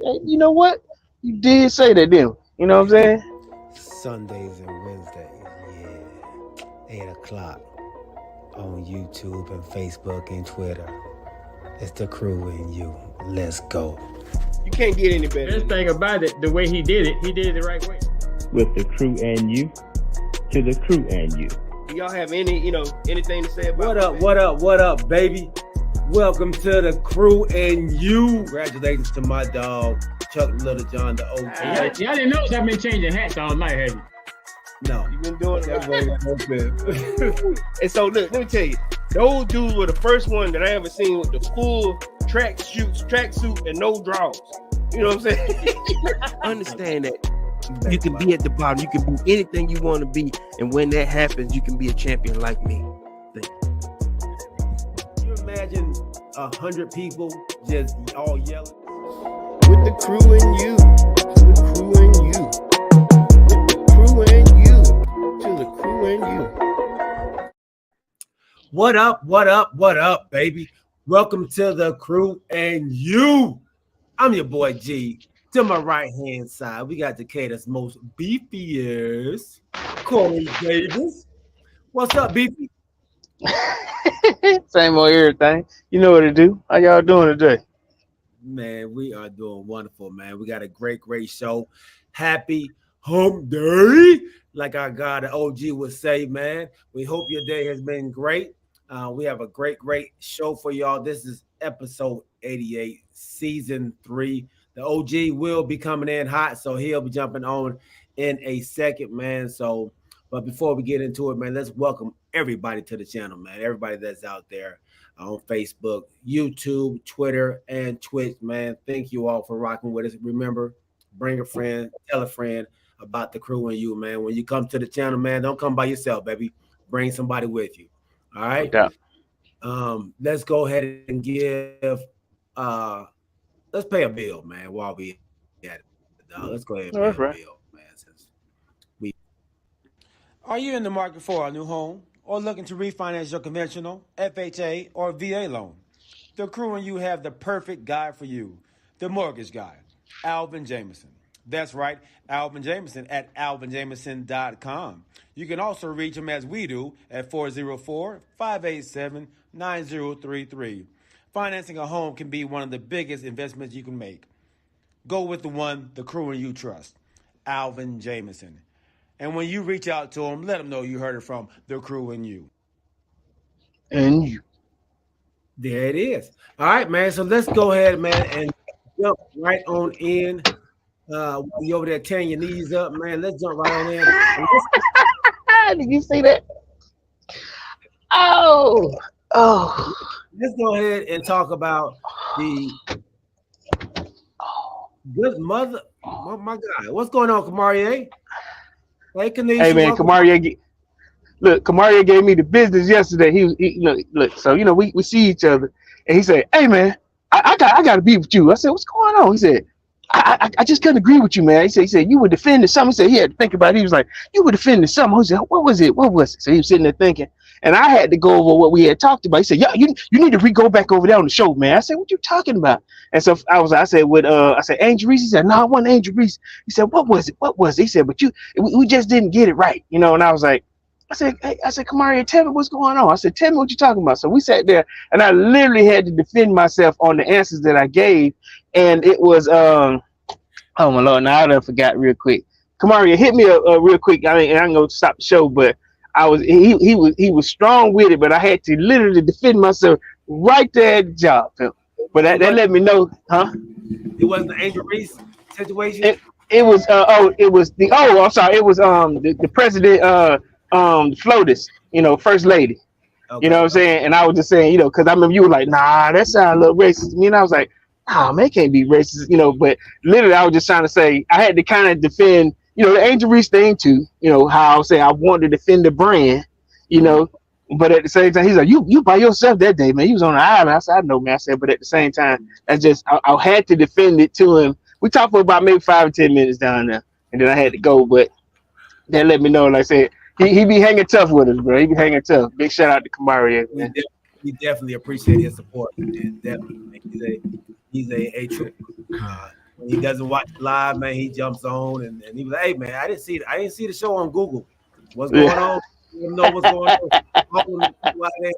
Hey, you know what? You did say that, didn't you? You know what I'm saying? Sundays and Wednesdays, yeah. 8 o'clock on YouTube and Facebook and Twitter. It's the crew and you. Let's go. You can't get any better. Best thing about it, the way he did it the right way. With the crew and you, to the crew and you. Do y'all have anything to say about What up, baby? Welcome to the crew and you. Congratulations to my dog, Chuck Little John, the OG. Y'all didn't notice I've been changing hats all night, have you? No. You've been doing That it. way. And so look, let me tell you, those dudes were the first one that I ever seen with the full tracksuit and no drawers. You know what I'm saying? Understand that you can be at the bottom, you can be anything you want to be, and when that happens, you can be a champion like me. Can you imagine 100 people just all yelling? With the crew and you, to the crew and you, with the crew and you, to the crew and you. What up, baby? Welcome to the crew and you. I'm your boy G. To my right hand side, we got Decatur's most beefiest, Corey Davis. What's up, beefy? Same old everything. You know what to do. How y'all doing today? Man, we are doing wonderful, man. We got a great show. Happy hump day, like our guy, the OG would say, man. We hope your day has been great. We have a great show for y'all. This is episode 88, season 3. The OG will be coming in hot, so he'll be jumping on in a second, man. So, but before we get into it, man, let's welcome everybody to the channel, man. Everybody that's out there on Facebook, YouTube, Twitter, and Twitch, man. Thank you all for rocking with us. Remember, bring a friend, tell a friend about the crew and you, man. When you come to the channel, man, don't come by yourself, baby. Bring somebody with you. All right. Yeah. Let's go ahead and give let's pay a bill, man, while we at it. Let's go ahead and pay a bill, man. Since we Are you in the market for a new home or looking to refinance your conventional, FHA, or VA loan? The crew and you have the perfect guy for you, the mortgage guy, Alvin Jameson. That's right, Alvin Jameson at alvinjameson.com. You can also reach him as we do at 404-587-9033. Financing a home can be one of the biggest investments you can make. Go with the one the crew and you trust, Alvin Jameson. And when you reach out to him, let him know you heard it from the crew and you. And you. there it is. All right, man. So let's go ahead, man, and jump right on in. While you over there tearing your knees up, man, let's jump right on in. Did you see that? Oh. Let's go ahead and talk about the good mother. Oh my God, what's going on, Kamarie? Hey, Kanisha, Hey man, Kamarie. Look, Kamarie gave me the business yesterday. Look. So we see each other, and he said, "Hey man, I got to be with you." I said, "What's going on?" He said, I just couldn't agree with you, man. He said you were defending something. He said he had to think about it. He was like, you were defending something. I said, what was it? So he was sitting there thinking, and I had to go over what we had talked about. He said, yeah, you need to go back over there on the show, man. I said, what you talking about? And so I said Angel Reese. He said, no, I wasn't Angel Reese. He said, what was it? He said, but we just didn't get it right, And I was like, I said, Kamarie, tell me what's going on. I said, tell me what you're talking about. So we sat there, and I literally had to defend myself on the answers that I gave, and it was oh my Lord, now I done forgot real quick. Kamarie, hit me up real quick. I mean, I'm gonna stop the show, but he was strong with it, but I had to literally defend myself right there at the job. But that let me know, huh? It wasn't the Angel Reese situation. It was I'm sorry, it was the president FLOTUS, first lady. Okay. You know what I'm saying? And I was just saying, because I remember you were like, nah, that sounds a little racist to me. And I was like, oh man, it can't be racist, but literally I was just trying to say I had to kind of defend, the Angel Reese thing too, how I was saying I wanted to defend the brand, but at the same time, he's like, you by yourself that day, man. He was on the island. I said, I know, man. I said, but at the same time, I had to defend it to him. We talked for about maybe 5 or 10 minutes down there, and then I had to go, but that let me know, like I said, he be hanging tough with us, bro. He be hanging tough. Big shout out to Kamarie, man. We definitely appreciate his support, man. Definitely. He's a true when he doesn't watch live, man, he jumps on and he was like, "Hey, man, I didn't see the show on Google. What's going on? You know what's going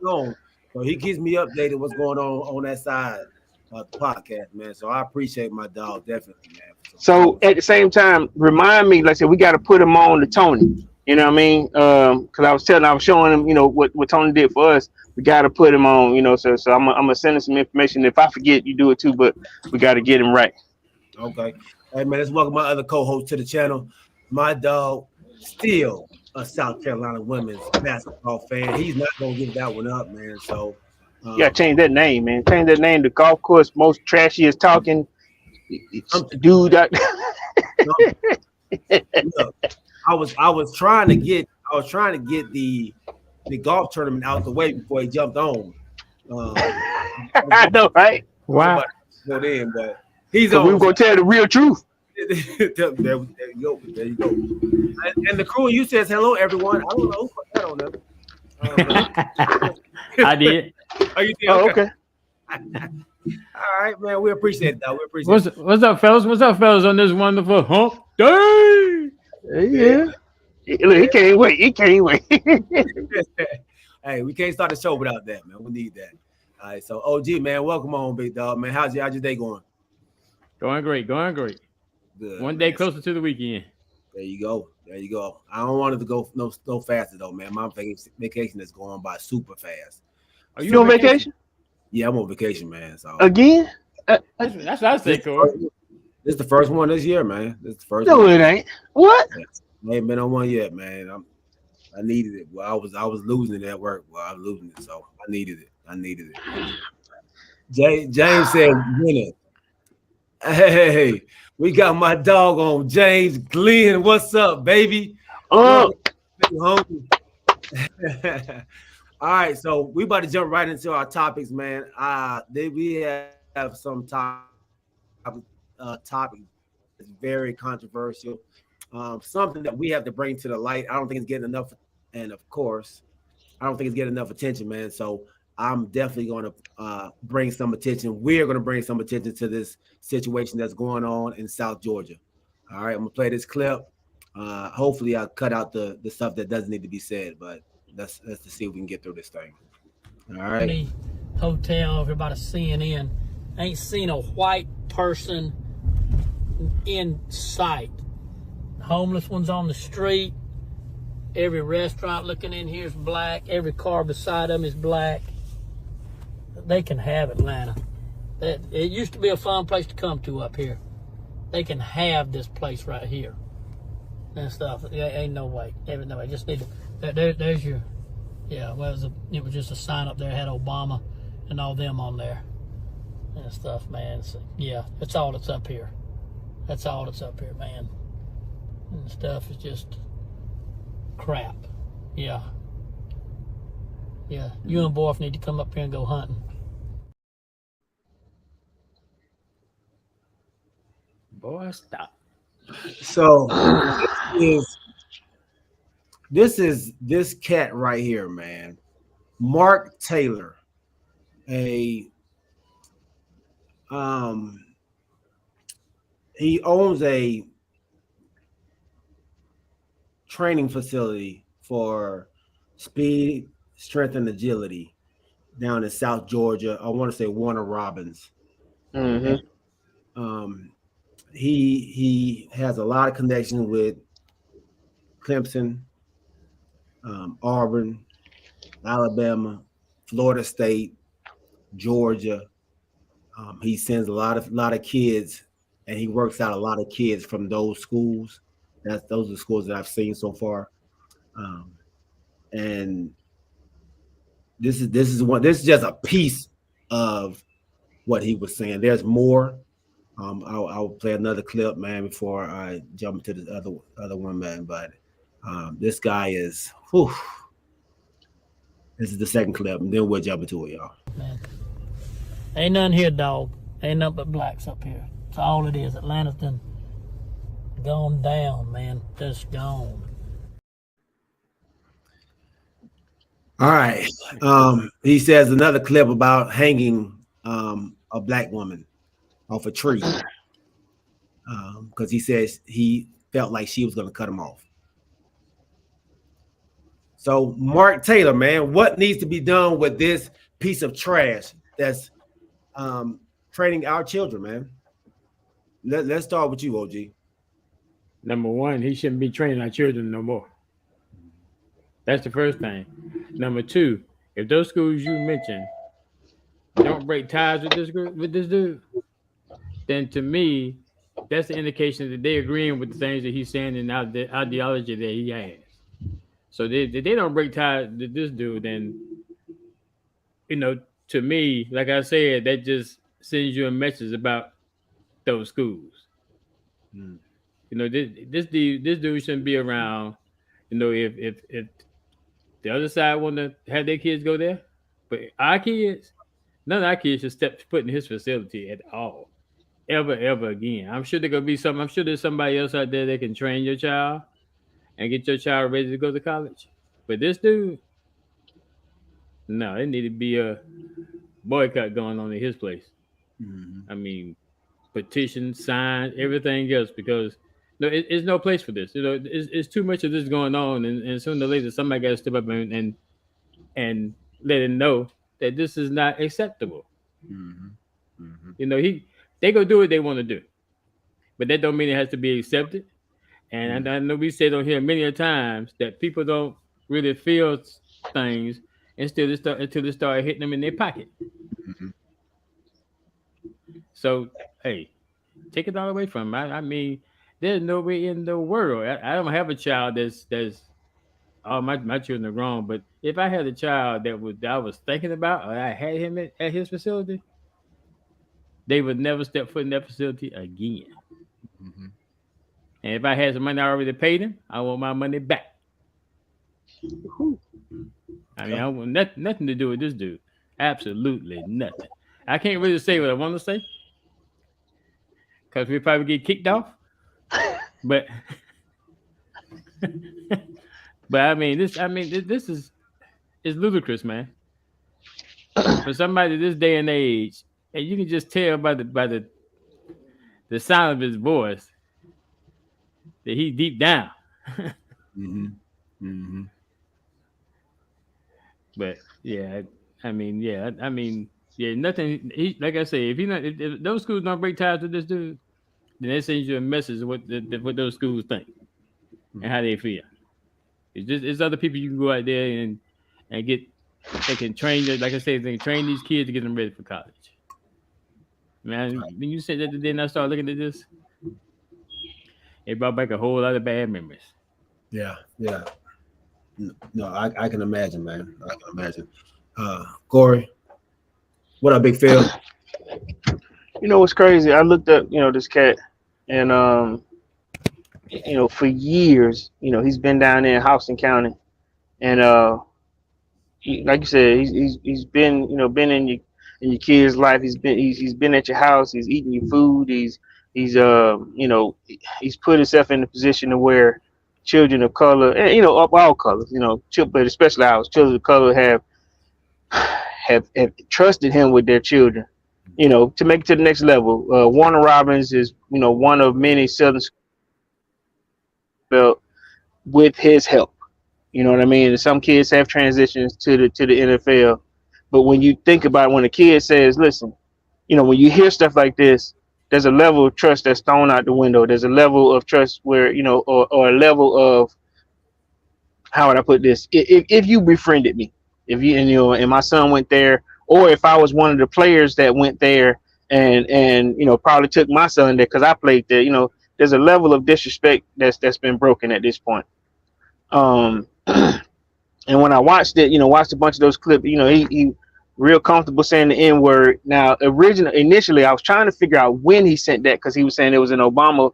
on? So he keeps me updated what's going on that side of the podcast, man. So I appreciate my dog definitely, man. So at the same time, remind me, like I said, we got to put him on to Tony. You know what I mean? Because I was showing him, you know, what Tony did for us. We got to put him on, you know. So I'm gonna send him some information. If I forget, you do it too. But we got to get him right. Okay. Hey man, let's welcome my other co-host to the channel. My dog, still a South Carolina women's basketball fan. He's not gonna give that one up, man. So You gotta change that name, man. Change that name to Golf Course Most Trashiest Talking Dude. Look, I was trying to get the golf tournament out the way before he jumped on. I know, right? Wow. But he's So on. we were gonna tell the real truth. there you go. There you go. And the crew, you says hello, everyone. I don't know who put that on them. I did. Oh, you did? Oh, okay. All right, man. We appreciate it, though. We appreciate it. What's up, fellas? What's up, fellas, on this wonderful hump day? Yeah. Look, he can't wait. He can't wait. Hey, we can't start the show without that, man. We need that. All right, so OG, man, welcome on, big dog, man. How's your day going? Going great. Good. One day man. closer to the weekend. There you go. I don't want it to go no faster though, man. My vacation is going by super fast. Are You on vacation? Yeah, I'm on vacation, man. So Again? That's what I say, Corey. this is the first one this year, man. This is the first No, one. it ain't. What? I ain't been on one yet, man. I needed it. Well, I was losing it at work. Well, I was losing it, so I needed it. James said, winner. Hey, we got my dog on, James Glenn. What's up, baby? Oh, All right, so we about to jump right into our topics, man. We have some topic that's very controversial. Something that we have to bring to the light. I don't think it's getting enough, and of course, I don't think it's getting enough attention, man. So I'm definitely going to bring some attention. We're going to bring some attention to this situation that's going on in South Georgia. All right, I'm gonna play this clip. Hopefully, I'll cut out the stuff that doesn't need to be said, but let's to see if we can get through this thing. All right. Hotel, everybody CNN. Ain't seen a white person in sight. Homeless ones on the street. Every restaurant looking in here is black. Every car beside them is black. They can have Atlanta. It used to be a fun place to come to up here. They can have this place right here and stuff. Ain't no way. Ain't no way. Just need to. There's your. Yeah. Well, it was just a sign up there. It had Obama and all them on there and stuff, man. So, yeah, that's all that's up here. That's all that's up here, man. And stuff is just crap. Yeah. Yeah. You and Borf need to come up here and go hunting. Boy, stop. So this is this cat right here, man. Mark Taylor, he owns a training facility for speed, strength, and agility down in South Georgia. I want to say Warner Robins. mm-hmm. He has a lot of connections with Clemson, Auburn, Alabama, Florida State, Georgia. He sends a lot of kids, and he works out a lot of kids from those schools. Those are the schools that I've seen so far. And this is just a piece of what he was saying. There's more. I'll play another clip, man, before I jump into the other one, man. But this guy is, whew. This is the second clip, and then we'll jump into it, y'all. Man. Ain't nothing here, dog. Ain't nothing but blacks up here. That's all it is. Atlanta's done gone down, man. Just gone. All right. He says another clip about hanging a black woman off a tree. because he says he felt like she was going to cut him off. So, Mark Taylor, man, what needs to be done with this piece of trash that's training our children, man? Let's start with you, OG. Number one, he shouldn't be training our children no more. That's the first thing. Number two, if those schools you mentioned don't break ties with this dude, then to me, that's the indication that they're agreeing with the things that he's saying and the ideology that he has. So if they don't break ties with this dude, then, to me, like I said, that just sends you a message about those schools. This dude shouldn't be around. If the other side want to have their kids go there, but our kids, none of our kids should step foot in his facility at all, ever again. I'm sure I'm sure there's somebody else out there that can train your child and get your child ready to go to college. But this dude, no, it need to be a boycott going on in his place. I mean, petition, sign, everything else, because it's no place for this. It's too much of this going on, and sooner or later somebody got to step up and let him know that this is not acceptable. They go do what they want to do, but that don't mean it has to be accepted. And I know we said on here many a times that people don't really feel things until they start hitting them in their pocket. So, hey, take it all away from him. I mean, there's no way in the world. I don't have a child that's all my children are grown, but if I had a child that I was thinking about, or I had him at his facility, they would never step foot in that facility again. And if I had some money I already paid him, I want my money back. I mean, I want nothing to do with this dude. Absolutely nothing. I can't really say what I want to say because we probably get kicked off. But I mean, this is ludicrous, man. For somebody this day and age, and you can just tell by the sound of his voice that he's deep down. But nothing. Like I say, if those schools don't break ties with this dude, then that sends you a message of what those schools think and how they feel. It's other people you can go out there and get. They can train. Like I said, they can train these kids to get them ready for college. Man, when you said that today, and I started looking at this, it brought back a whole lot of bad memories. Yeah. No, I can imagine, man. I can imagine. Corey, what up, Big Phil? What's crazy? I looked up, this cat, and for years, he's been down there in Houston County, and like you said, he's been, been in your kid's life. He's been at your house. He's eating your food. He's put himself in a position to where children of color, and of all colors, but especially ours, children of color have trusted him with their children, to make it to the next level. Warner Robins is, one of many Southern schools with his help. You know what I mean? And some kids have transitions to the NFL, but when you think about it, when a kid says, "Listen," when you hear stuff like this, there's a level of trust that's thrown out the window. There's a level of trust where, or a level of, how would I put this? If you befriended me, and my son went there, or if I was one of the players that went there and probably took my son there because I played there, there's a level of disrespect that's been broken at this point. And when I watched it, watched a bunch of those clips, he real comfortable saying the N-word. Now, initially, I was trying to figure out when he sent that because he was saying it was an Obama,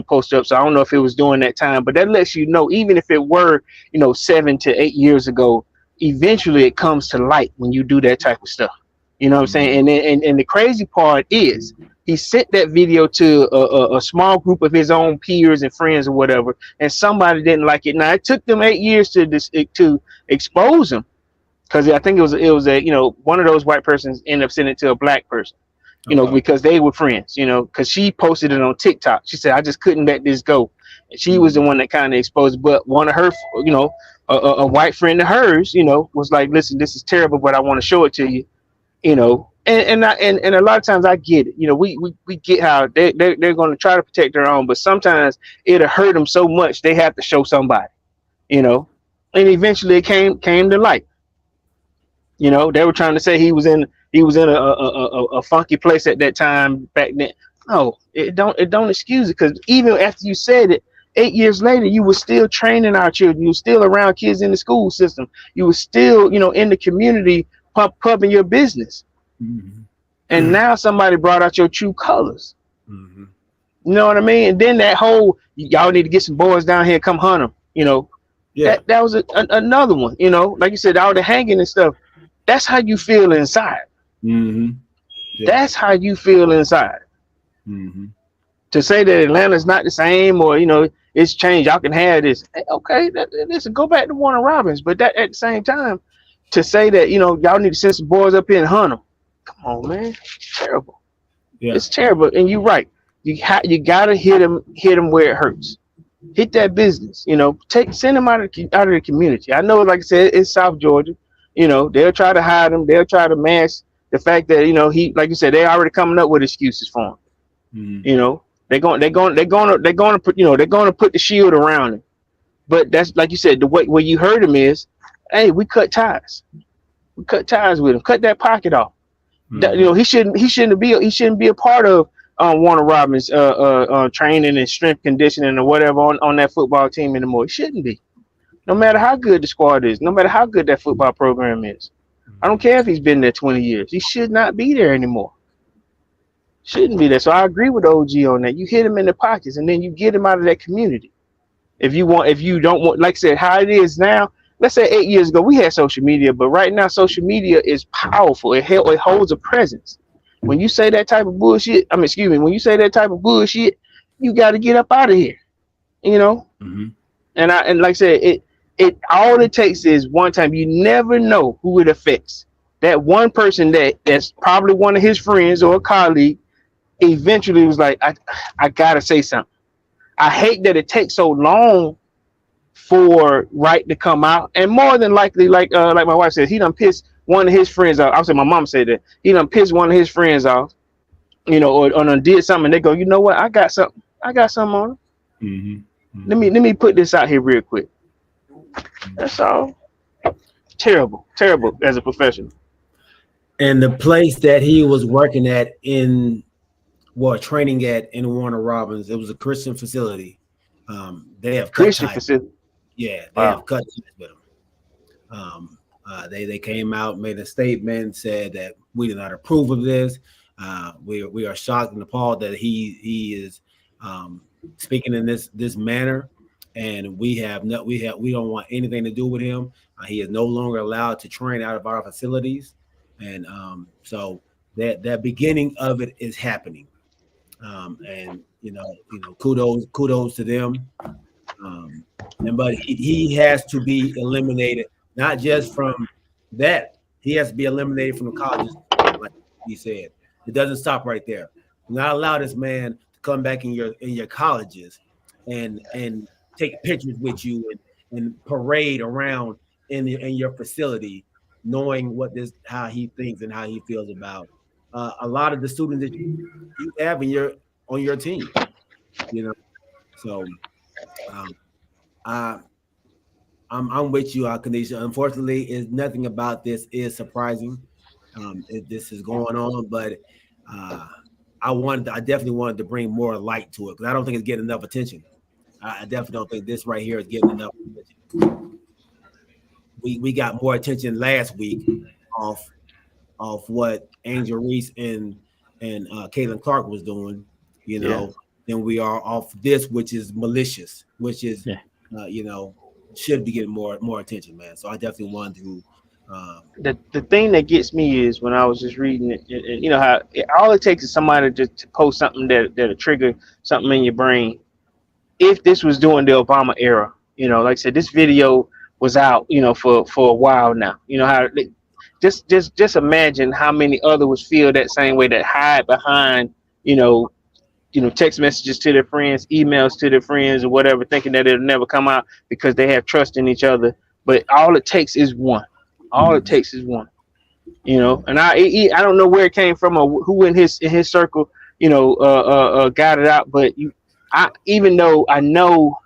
post up. So I don't know if it was during that time, but that lets you know, even if it were, 7 to 8 years ago, eventually it comes to light when you do that type of stuff. You know what I'm saying? And the crazy part is he sent that video to a small group of his own peers and friends or whatever, and somebody didn't like it. Now, it took them 8 years to expose him. Because I think it was one of those white persons ended up sending it to a black person, you know, Okay. because they were friends, you know, because she posted it on TikTok. She said, I just couldn't let this go. And she was the one that kind of exposed it. But one of her, you know, a white friend of hers, you know, was like, listen, this is terrible, but I want to show it to you, you know. And a lot of times I get it. You know, we get how they're going to try to protect their own, but sometimes it'll hurt them so much they have to show somebody, you know. And eventually it came to light. You know, they were trying to say he was in a funky place at that time back then. No, it don't excuse it, because even after you said it, 8 years later, you were still training our children. You were still around kids in the school system. You were still, you know, in the community pumping your business. Mm-hmm. And now somebody brought out your true colors. Mm-hmm. You know what I mean? And then that whole, y'all need to get some boys down here, come hunt them. You know, Yeah. that was another one. You know, like you said, all the hanging and stuff. That's how you feel inside. Mm-hmm. Yeah. That's how you feel inside. Mm-hmm. To say that Atlanta's not the same, or, you know, it's changed, y'all can have this. Okay, listen, go back to Warner Robins. But that at the same time, to say that, you know, y'all need to send some boys up here and hunt them. Come on, man. It's terrible. Yeah. It's terrible. And you're right. You gotta hit them where it hurts. Hit that business. You know, send them out of the community. I know, like I said, it's South Georgia. You know, they'll try to hide him. They'll try to mask the fact that, you know, he, like you said, they're already coming up with excuses for him. Mm-hmm. You know, they're going to put, you know, they're going to put the shield around him. But that's, like you said, the way where you heard him is, hey, we cut ties. We cut ties with him. Cut that pocket off. Mm-hmm. That, you know, he shouldn't be a part of Warner Robins training and strength conditioning or whatever on that football team anymore. He shouldn't be. No matter how good the squad is, no matter how good that football program is. I don't care if he's been there 20 years. He should not be there anymore. Shouldn't be there. So I agree with OG on that. You hit him in the pockets and then you get him out of that community. If you don't want, like I said, how it is now, let's say 8 years ago, we had social media, but right now social media is powerful. It holds a presence. When you say that type of bullshit, when you say that type of bullshit, you got to get up out of here, you know? Mm-hmm. And like I said, all it takes is one time. You never know who it affects. That one person that's probably one of his friends or a colleague eventually was like, I gotta say something. I hate that it takes so long for right to come out. And more than likely, like my wife said, he done pissed one of his friends off. I said, my mom said that he done pissed one of his friends off, you know, or done did something. And they go, you know what? I got something on him. Mm-hmm. Mm-hmm. Let me put this out here real quick. That's all. Terrible as a professional. And the place that he was working at training at in Warner Robins, it was a Christian facility. They have Christian facility. Yeah, they have cut ties with him. They came out, made a statement, said that we do not approve of this. We are shocked and appalled that he is speaking in this manner, and we don't want anything to do with him. He is no longer allowed to train out of our facilities, and so that beginning of it is happening. And you know, kudos to them. But he has to be eliminated, not just from that. He has to be eliminated from the colleges, like he said. It doesn't stop right there. Not allow this man to come back in your colleges and take pictures with you and parade around in your facility, knowing how he thinks and how he feels about a lot of the students that you have on your team. You know, so I'm with you, Kanisha. Unfortunately, nothing about this is surprising. This is going on, but I definitely wanted to bring more light to it because I don't think it's getting enough attention. I definitely don't think this right here is getting enough attention. We got more attention last week off what Angel Reese and Caitlin Clark was doing, you know, than we are off this, which is malicious, which is should be getting more attention, man. So I definitely wanted to. The thing that gets me is when I was just reading it, you know how all it takes is somebody to post something that'll trigger something in your brain. If this was during the Obama era, you know, like I said, this video was out, you know, for a while now. You know how just imagine how many others feel that same way, that hide behind, text messages to their friends, emails to their friends, or whatever, thinking that it'll never come out because they have trust in each other. But all it takes is one. All it takes is one. And I don't know where it came from or who in his circle, got it out. But even though I know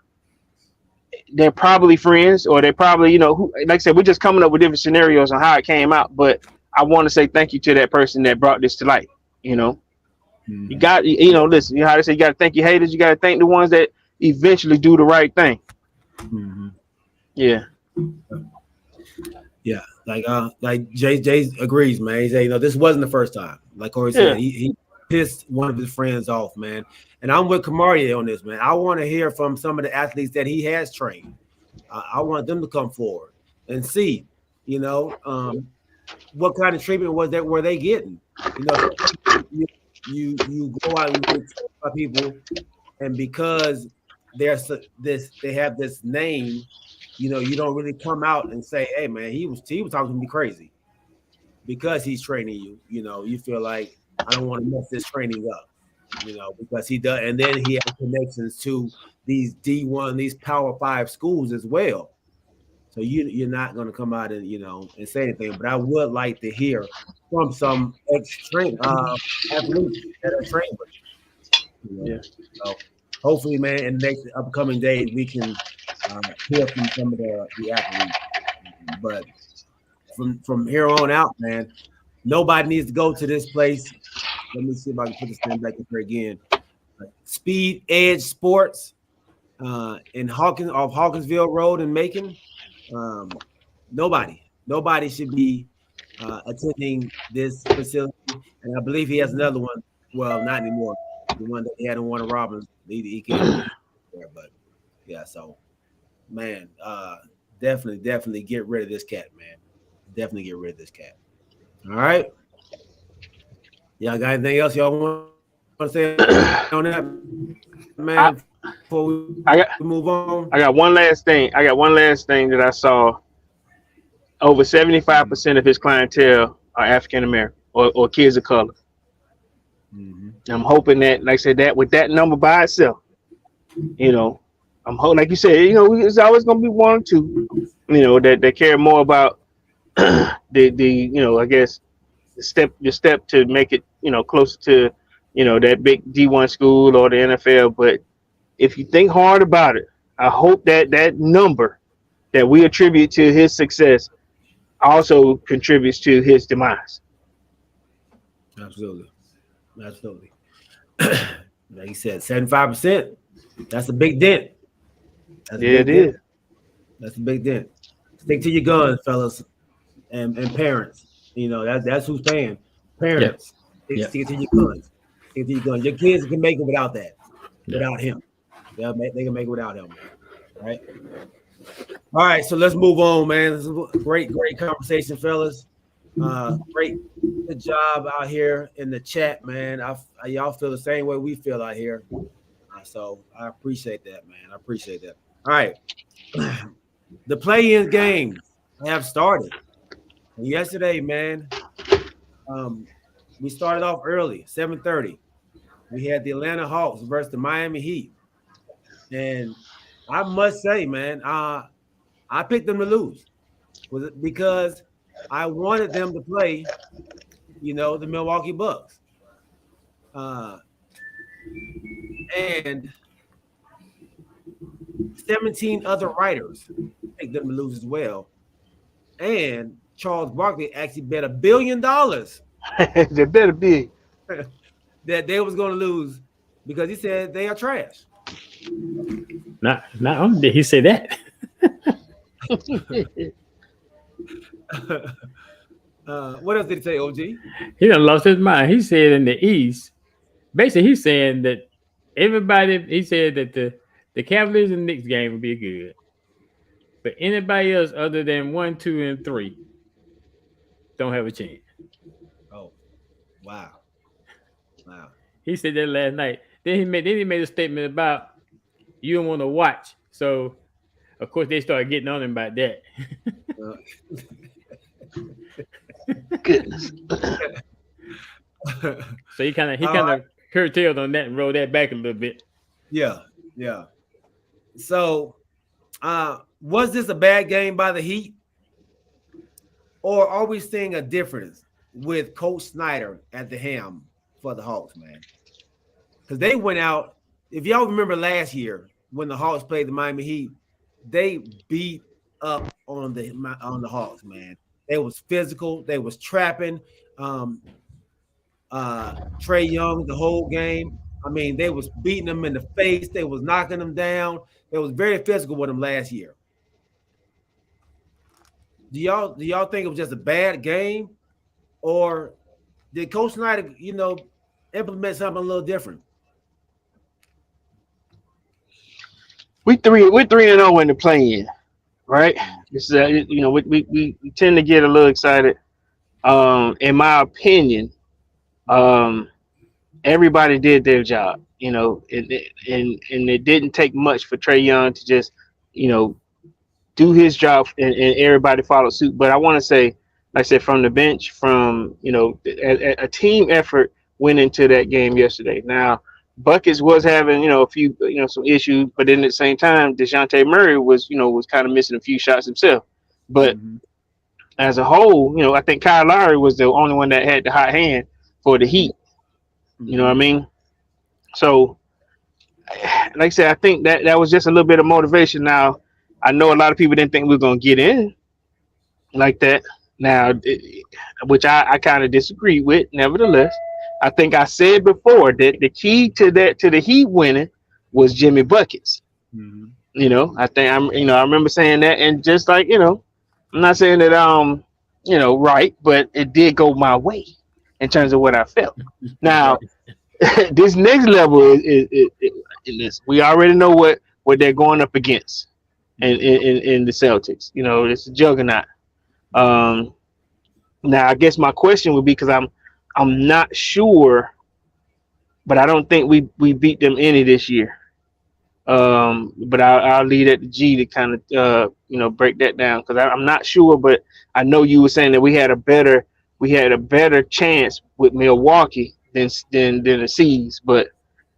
they're probably friends, or they probably, like I said, we're just coming up with different scenarios on how it came out. But I want to say thank you to that person that brought this to light. You got, listen, how they say, you got to thank your haters. You got to thank the ones that eventually do the right thing. Yeah. Yeah. Like Jay agrees, man. He said, this wasn't the first time. Like Corey said, he pissed one of his friends off, man. And I'm with Kamaria on this, man. I want to hear from some of the athletes that he has trained. I want them to come forward and see, what kind of treatment were they getting? You go out and you tell people, and because they have this name, you don't really come out and say, hey man, he was talking to me crazy, because he's training you. You feel like, I don't want to mess this training up, because he does, and then he has connections to these D1, these Power 5 schools as well. So you're not going to come out and and say anything, but I would like to hear from some ex-train athletes that are trained with you. Yeah. So hopefully, man, in the next upcoming days, we can hear from some of the athletes. But from here on out, man, nobody needs to go to this place. Let me see if I can put this thing back in here again. Speed Edge Sports in Hawkinsville Road in Macon. Nobody should be attending this facility, and I believe he has another one. Well, not anymore. The one that he had in Warner Robins, he can't there. But yeah, so man, definitely get rid of this cat, man. Definitely get rid of this cat. All right. Y'all got anything else y'all want to say on that, man? Before we move on, I got one last thing. That I saw. Over 75% of his clientele are African American or kids of color. I'm hoping that, like I said, that with that number by itself, I'm hoping, like you said, it's always going to be one or two, that care more about the I guess the step to make it, closer to, that big D1 school or the NFL. But if you think hard about it, I hope that number that we attribute to his success also contributes to his demise. Absolutely. Like you said, 75%. That's a big dent. It is. That's a big dent. Stick to your guns, fellas, and parents. That's who's paying. Parents. Yep. Stick to your guns. Stick to your guns. Your kids can make it without that. Without him. They can make it without him. Right? All right, so let's move on, man. This is a great conversation, fellas. Good job out here in the chat, man. Y'all feel the same way we feel out here. So I appreciate that, man. I appreciate that. All right. The play-in games have started. And yesterday, man, we started off early, 7:30. We had the Atlanta Hawks versus the Miami Heat. And I must say, man, I picked them to lose. Was it because I wanted them to play, the Milwaukee Bucks. And 17 other writers picked them to lose as well. And Charles Barkley actually bet $1 billion They better be. that they was going to lose because he said they are trash. Not only did he say that. What else did he say, OG? He done lost his mind. He said in the East, basically he's saying that he said that the Cavaliers and Knicks game would be good. But anybody else other than 1, 2, and 3 don't have a chance. Oh, wow. He said that last night. Then he made a statement about you don't want to watch. So of course they started getting on him about that. goodness. So he kind of curtailed on that and rolled that back a little bit. Yeah. So, was this a bad game by the Heat, or are we seeing a difference with Coach Snyder at the helm for the Hawks, man? Because they went out. If y'all remember last year when the Hawks played the Miami Heat, they beat up on the Hawks, man. They was physical. They was trapping Trae Young the whole game. I mean, they was beating them in the face. They was knocking them down. They was very physical with them last year. Do y'all think it was just a bad game, or did Coach Snyder, implement something a little different? We're 3-0 in the play-in, right? It's, we tend to get a little excited. In my opinion, everybody did their job, and it didn't take much for Trae Young to just, do his job and everybody followed suit. But I want to say, like I said, from the bench, from, a team effort went into that game yesterday. Now, Buckets was having, a few, some issues, but then at the same time, DeJounte Murray was kind of missing a few shots himself. But as a whole, I think Kyle Lowry was the only one that had the hot hand for the Heat. You know what I mean? So, like I said, I think that was just a little bit of motivation. Now, I know a lot of people didn't think we were going to get in like that. Now, which I kind of disagree with. Nevertheless, I think I said before that the key to the Heat winning was Jimmy Buckets. I think I remember saying that, and just like, I'm not saying that right, but it did go my way in terms of what I felt. Now, this next level is this. We already know what they're going up against in the Celtics. It's a juggernaut. Now, I guess my question would be, because I'm not sure, but I don't think we beat them any this year. But I'll leave that to G to kind of break that down, because I'm not sure, but I know you were saying that we had a better chance with Milwaukee than the C's. But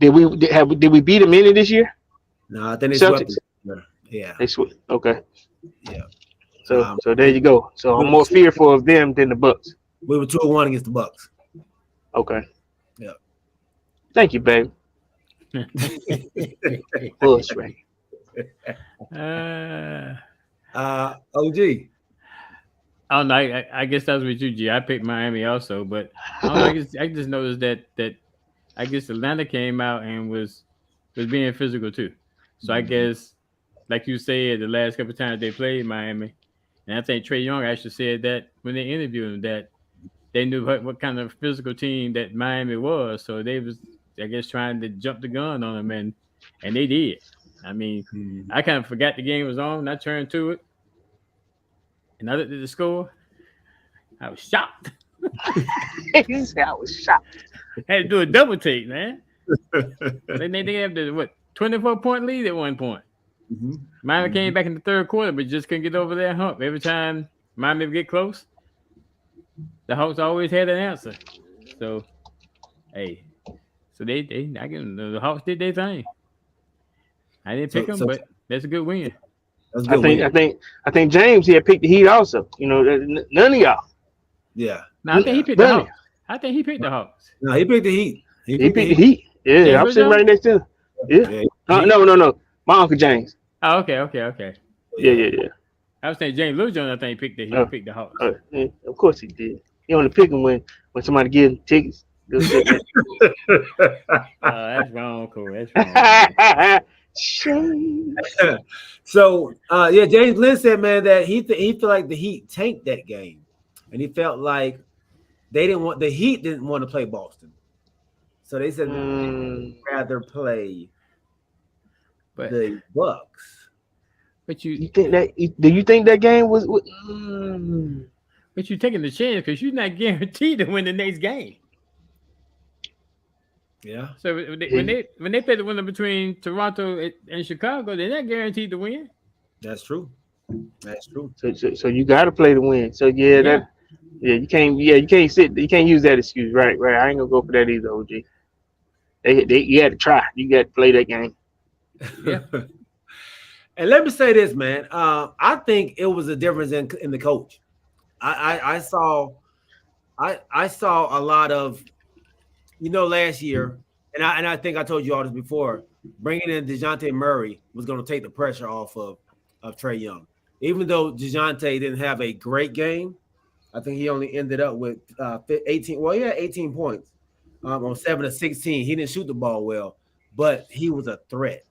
did we beat them any this year? No, I think they Celtics. Swept. Yeah, they swept. Okay. Yeah. So there you go. So I'm more fearful of them than the Bucks. We were 2-1 against the Bucks. Okay. Yeah. Thank you, baby. Bush, right? OG. I don't know. I guess that was with you, G. I picked Miami also, but I just noticed that I guess Atlanta came out and was being physical too. So I guess, like you said, the last couple of times they played Miami, and I think Trae Young actually said that when they interviewed him, that they knew what kind of physical team that Miami was. So they was, I guess, trying to jump the gun on them, and they did. I mean, I kind of forgot the game was on, and I turned to it, and I looked at the score. I was shocked. He said I was shocked. Had to do a double take, man. They have the 24-point lead at one point. Miami came back in the third quarter, but just couldn't get over that hump. Every time Miami would get close, the Hawks always had an answer. So, hey, the Hawks did their thing. I didn't pick them, but that's a good win. I think James here picked the Heat also. None of y'all. Yeah. No, I think he picked the Hawks. I think he picked the Hawks. No, he picked the Heat. He picked the Heat. Yeah, I'm sitting right next to him. Yeah. No. My Uncle James. Oh, okay. Yeah. I was saying James Lil Jones, I think he picked the Hawks. Yeah, of course he did. He only pick them when somebody gives him tickets. That's wrong, Cole. That's wrong. Shame. So, James Lynn said, man, that he felt like the Heat tanked that game, and he felt like the Heat didn't want to play Boston, so they said they'd rather play the Bucks. But do you think that game was? But you're taking the chance because you're not guaranteed to win the next game. Yeah. So when they play the winner between Toronto and Chicago, they're not guaranteed to win. That's true. So you got to play to win. So yeah. you can't you can't use that excuse. Right. I ain't gonna go for that either, OG. You had to try. You got to play that game. Yeah. And let me say this, man. I think it was a difference in the coach. I saw a lot of, last year, and I think I told you all this before. Bringing in DeJounte Murray was going to take the pressure off of Trae Young. Even though DeJounte didn't have a great game, I think he only ended up with 18. Well, he had 18 points on 7 of 16. He didn't shoot the ball well, but he was a threat.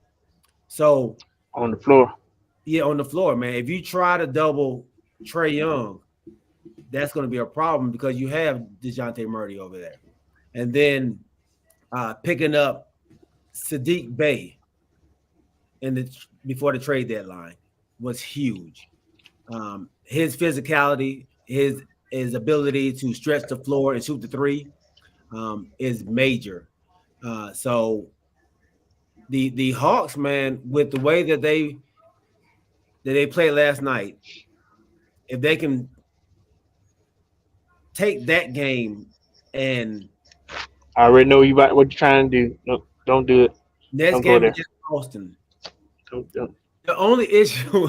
So on the floor. Yeah, on the floor, man. If you try to double Trae Young, that's going to be a problem because you have DeJounte Murray over there. And then picking up Sadiq Bey before the trade deadline was huge. His physicality, his ability to stretch the floor and shoot the three is major. So the Hawks, man, with the way that they played last night, if they can take that game and I already know what you're trying to do. No, don't do it. Next game against Boston. Don't. The only issue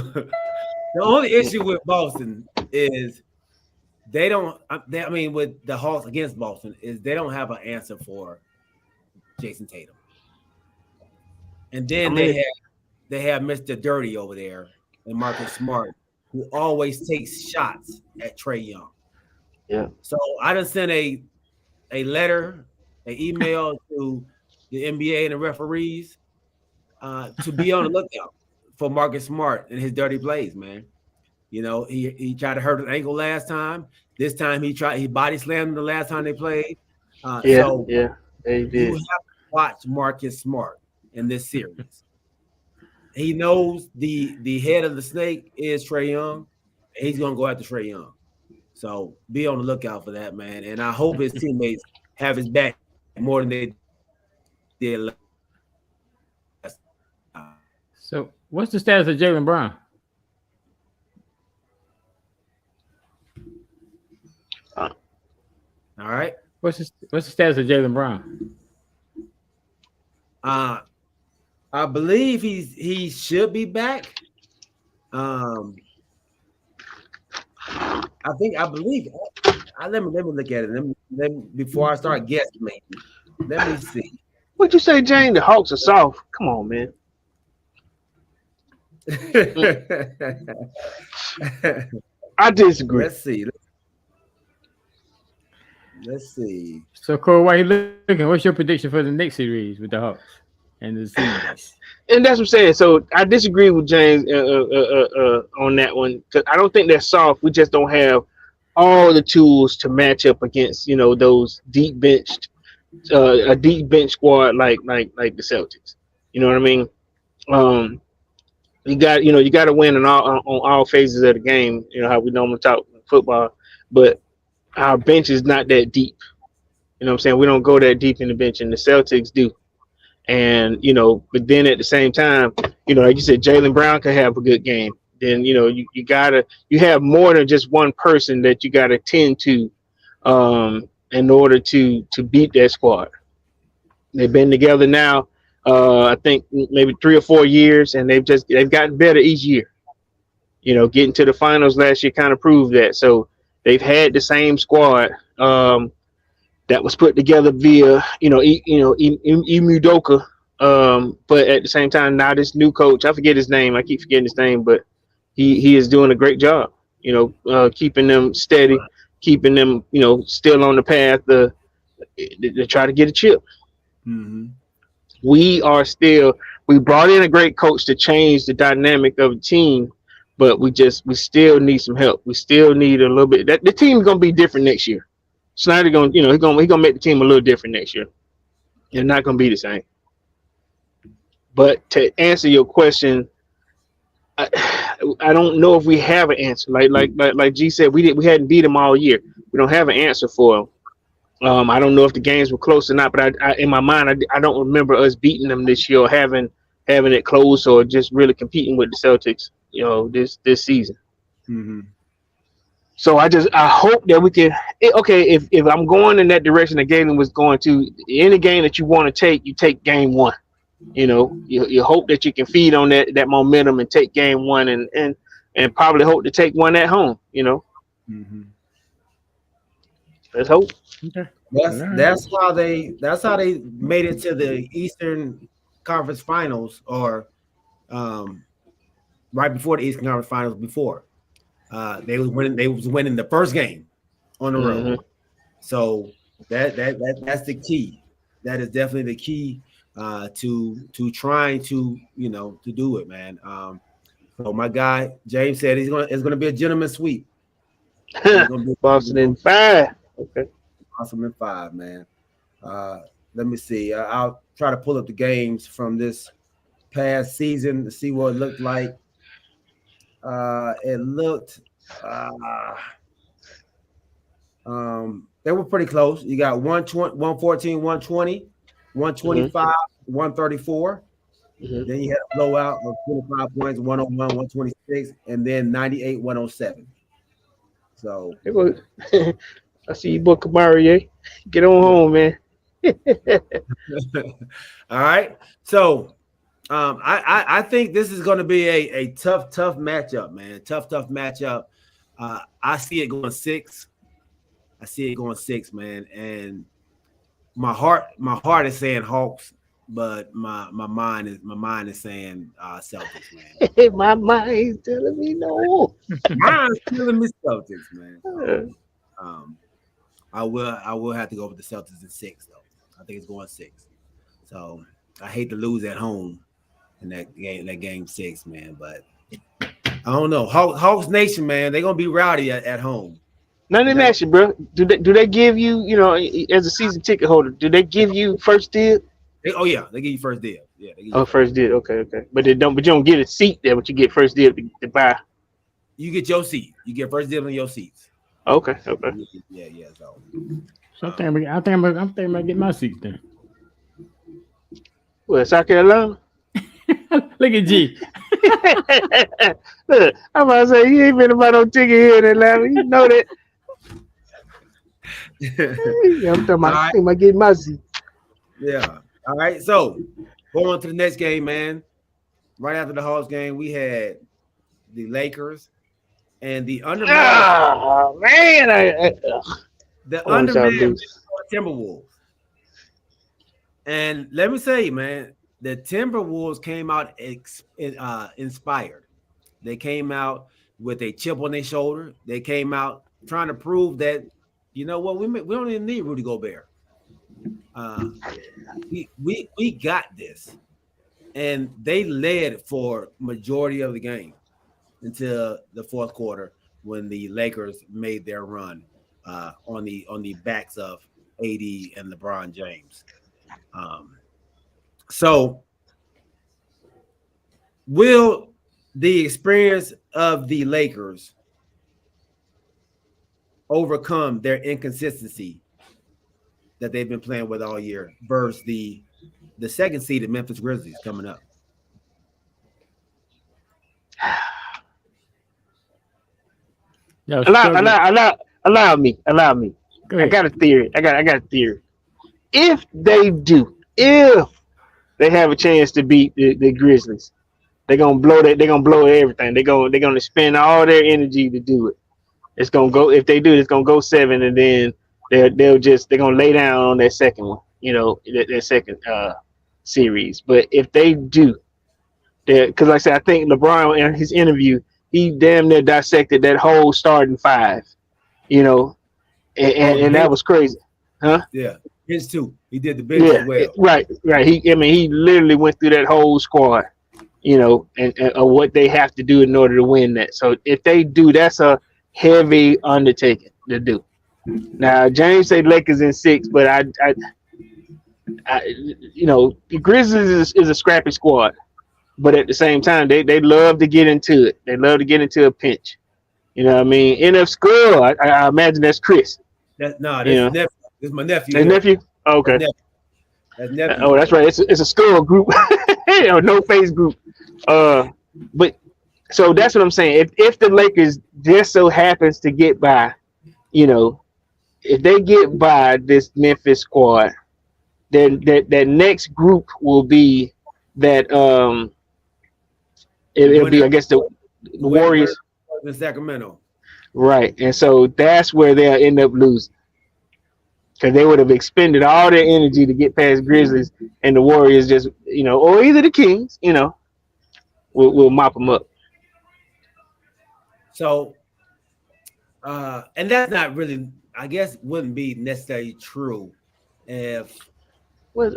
with Boston is with the Hawks against Boston is they don't have an answer for Jason Tatum. And then they have Mr. Dirty over there and Marcus Smart, who always takes shots at Trae Young. Yeah. So I done sent a letter, an email to the NBA and the referees to be on the lookout for Marcus Smart and his dirty plays, man. He tried to hurt his ankle last time. This time he body slammed him the last time they played. They did. You have to watch Marcus Smart in this series. He knows the head of the snake is Trae Young, and he's gonna go after Trae Young. So be on the lookout for that, man. And I hope his teammates have his back more than they did last time. So what's the status of Jaylen Brown? All right. What's the status of Jaylen Brown? I believe he should be back. I believe. Let me look at it. Let me before I start guessing. Maybe. Let me see. What'd you say, Jane? The Hawks are soft. Come on, man. I disagree. Let's see. So, Cole, why you looking? What's your prediction for the next series with the Hawks and the series? And that's what I'm saying. So I disagree with James on that one because I don't think they're soft. We just don't have all the tools to match up against those deep benched, a deep bench squad like the Celtics. You know what I mean? You got to win on all phases of the game. You know how we normally talk football, but our bench is not that deep. You know what I'm saying? We don't go that deep in the bench, and the Celtics do. And but then at the same time, like you said, Jaylen Brown could have a good game. Then you have more than just one person that you gotta tend to in order to beat that squad. They've been together now, I think maybe 3 or 4 years, and they've gotten better each year. Getting to the finals last year kind of proved that. So they've had the same squad that was put together via Ime Udoka, but at the same time now this new coach, I forget his name, I keep forgetting his name, but he is doing a great job, keeping them steady, keeping them still on the path to try to get a chip. Mm-hmm. We brought in a great coach to change the dynamic of the team, but we still need some help. We still need a little bit. The team's gonna be different next year. Snyder gonna he's gonna make the team a little different next year. They're not gonna be the same. But to answer your question, I don't know if we have an answer. Like G said, we hadn't beat them all year. We don't have an answer for them. I don't know if the games were close or not, but I in my mind I don't remember us beating them this year or having it close or just really competing with the Celtics. This season. Mm-hmm. So I hope that we can. Okay, if I'm going in that direction that Galen was going to, any game that you want to take, you take game one. You know, you hope that you can feed on that momentum and take game one, and probably hope to take one at home. You know, let's hope. Okay. That's how they made it to the Eastern Conference Finals, or right before the Eastern Conference Finals. Before they was winning the first game on the road. So that's the key. That is definitely the key to trying to to do it, man. So my guy James said it's gonna be a gentleman's sweep. Boston in 5. Okay. Awesome in 5, man. Let me see. I'll try to pull up the games from this past season to see what it looked like. It looked they were pretty close. You got 120, 114, 120, 125, 134. Then you had a blowout of 25 points, 101, 126, and then 98, 107. So I see you, boy Kamari. Get on home, man. All right. So I think this is going to be a tough matchup, man. Tough matchup. I see it going 6. I see it going 6, man. And my heart is saying Hawks, but my mind is saying Celtics, man. My mind's telling me no. Mine's telling me Celtics, man. So, I will have to go with the Celtics in 6, though. I think it's going 6. So I hate to lose at home in that game 6, man. But I don't know. Hawks Nation, man, they're gonna be rowdy at home. Now let me ask you, bro. Do they give you, as a season ticket holder, do they give you first dibs? They give you first dibs. Yeah. First dibs. Okay. But you don't get a seat there, but you get first dibs to buy. You get your seat. You get first dibs on your seats. Okay. Yeah. So I'm thinking about getting my seats then. Well, South Carolina. Look at G. Look, I'm about to say you ain't been about no ticket here in Atlanta. You know that. Yeah, I'm talking about getting my seat. Yeah. All right. So going to the next game, man. Right after the Hawks game, we had the Lakers and the undermanned. Oh man, the undermanned Timberwolves. And let me tell you, man, the Timberwolves came out inspired. They came out with a chip on their shoulder. They came out trying to prove that, you know what, we don't even need Rudy Gobert. We got this. And they led for majority of the game until the fourth quarter when the Lakers made their run on the backs of AD and LeBron James. So will the experience of the Lakers overcome their inconsistency that they've been playing with all year versus the second seeded Memphis Grizzlies coming up? Allow me. I got a theory. I got a theory. If they have a chance to beat the Grizzlies, they're gonna blow everything. They're gonna spend all their energy to do it. It's gonna go, if they do, it's gonna go 7, and then they're gonna lay down on that second one, their second series. But if they do, because like I said, I think LeBron in his interview, he damn near dissected that whole starting 5, and that was crazy, huh? Yeah, his too. He did the bench as well. Right. He literally went through that whole squad, and what they have to do in order to win that. So if they do, that's a heavy undertaking to do. Now, James said Lakers in 6, but I the Grizzlies is a scrappy squad, but at the same time, they love to get into it. They love to get into a pinch. You know what I mean? NF Skull, I imagine that's Chris. That's nephew. This is my nephew. That's nephew? Oh, okay. That's nephew. Oh, that's right. It's a Skull group. No face group. But So that's what I'm saying. If the Lakers just so happens to get by, you know, if they get by this Memphis squad, then that next group will be that it'll be, I guess, the Warriors in Sacramento. Right. And so that's where they'll end up losing. Because they would have expended all their energy to get past Grizzlies, and the Warriors just, you know, or either the Kings, you know, will mop them up. So, and that's not really, I guess, wouldn't be necessarily true if. What's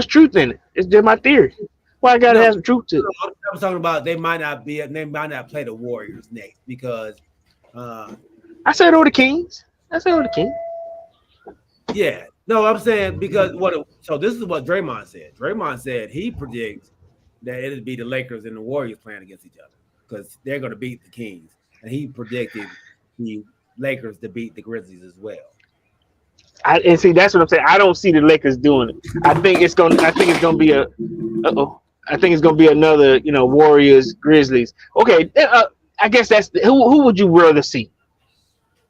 truth in it? It's just my theory. Why I gotta have some truth to it? I was talking about they might not play the Warriors next because. I said over the Kings. Yeah, no, I'm saying because so this is what Draymond said. Draymond said he predicts that it'll be the Lakers and the Warriors playing against each other because they're going to beat the Kings, and he predicted the Lakers to beat the Grizzlies as well. And see, that's what I'm saying. I don't see the Lakers doing it. I think it's gonna be another, you know, Warriors Grizzlies. Okay, I guess that's who would you rather see?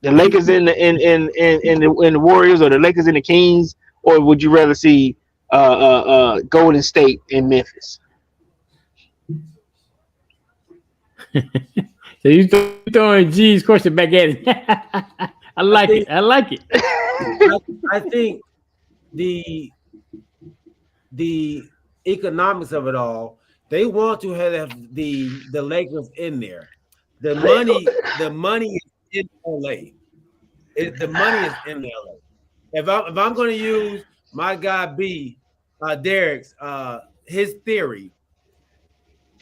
The Lakers in the Warriors, or the Lakers in the Kings, or would you rather see Golden State in Memphis? So you throwing G's question back at it. I like it. I think the economics of it all, they want to have the Lakers in there. The money is in LA. The money is in LA. If I'm going to use my guy B, Derek's his theory,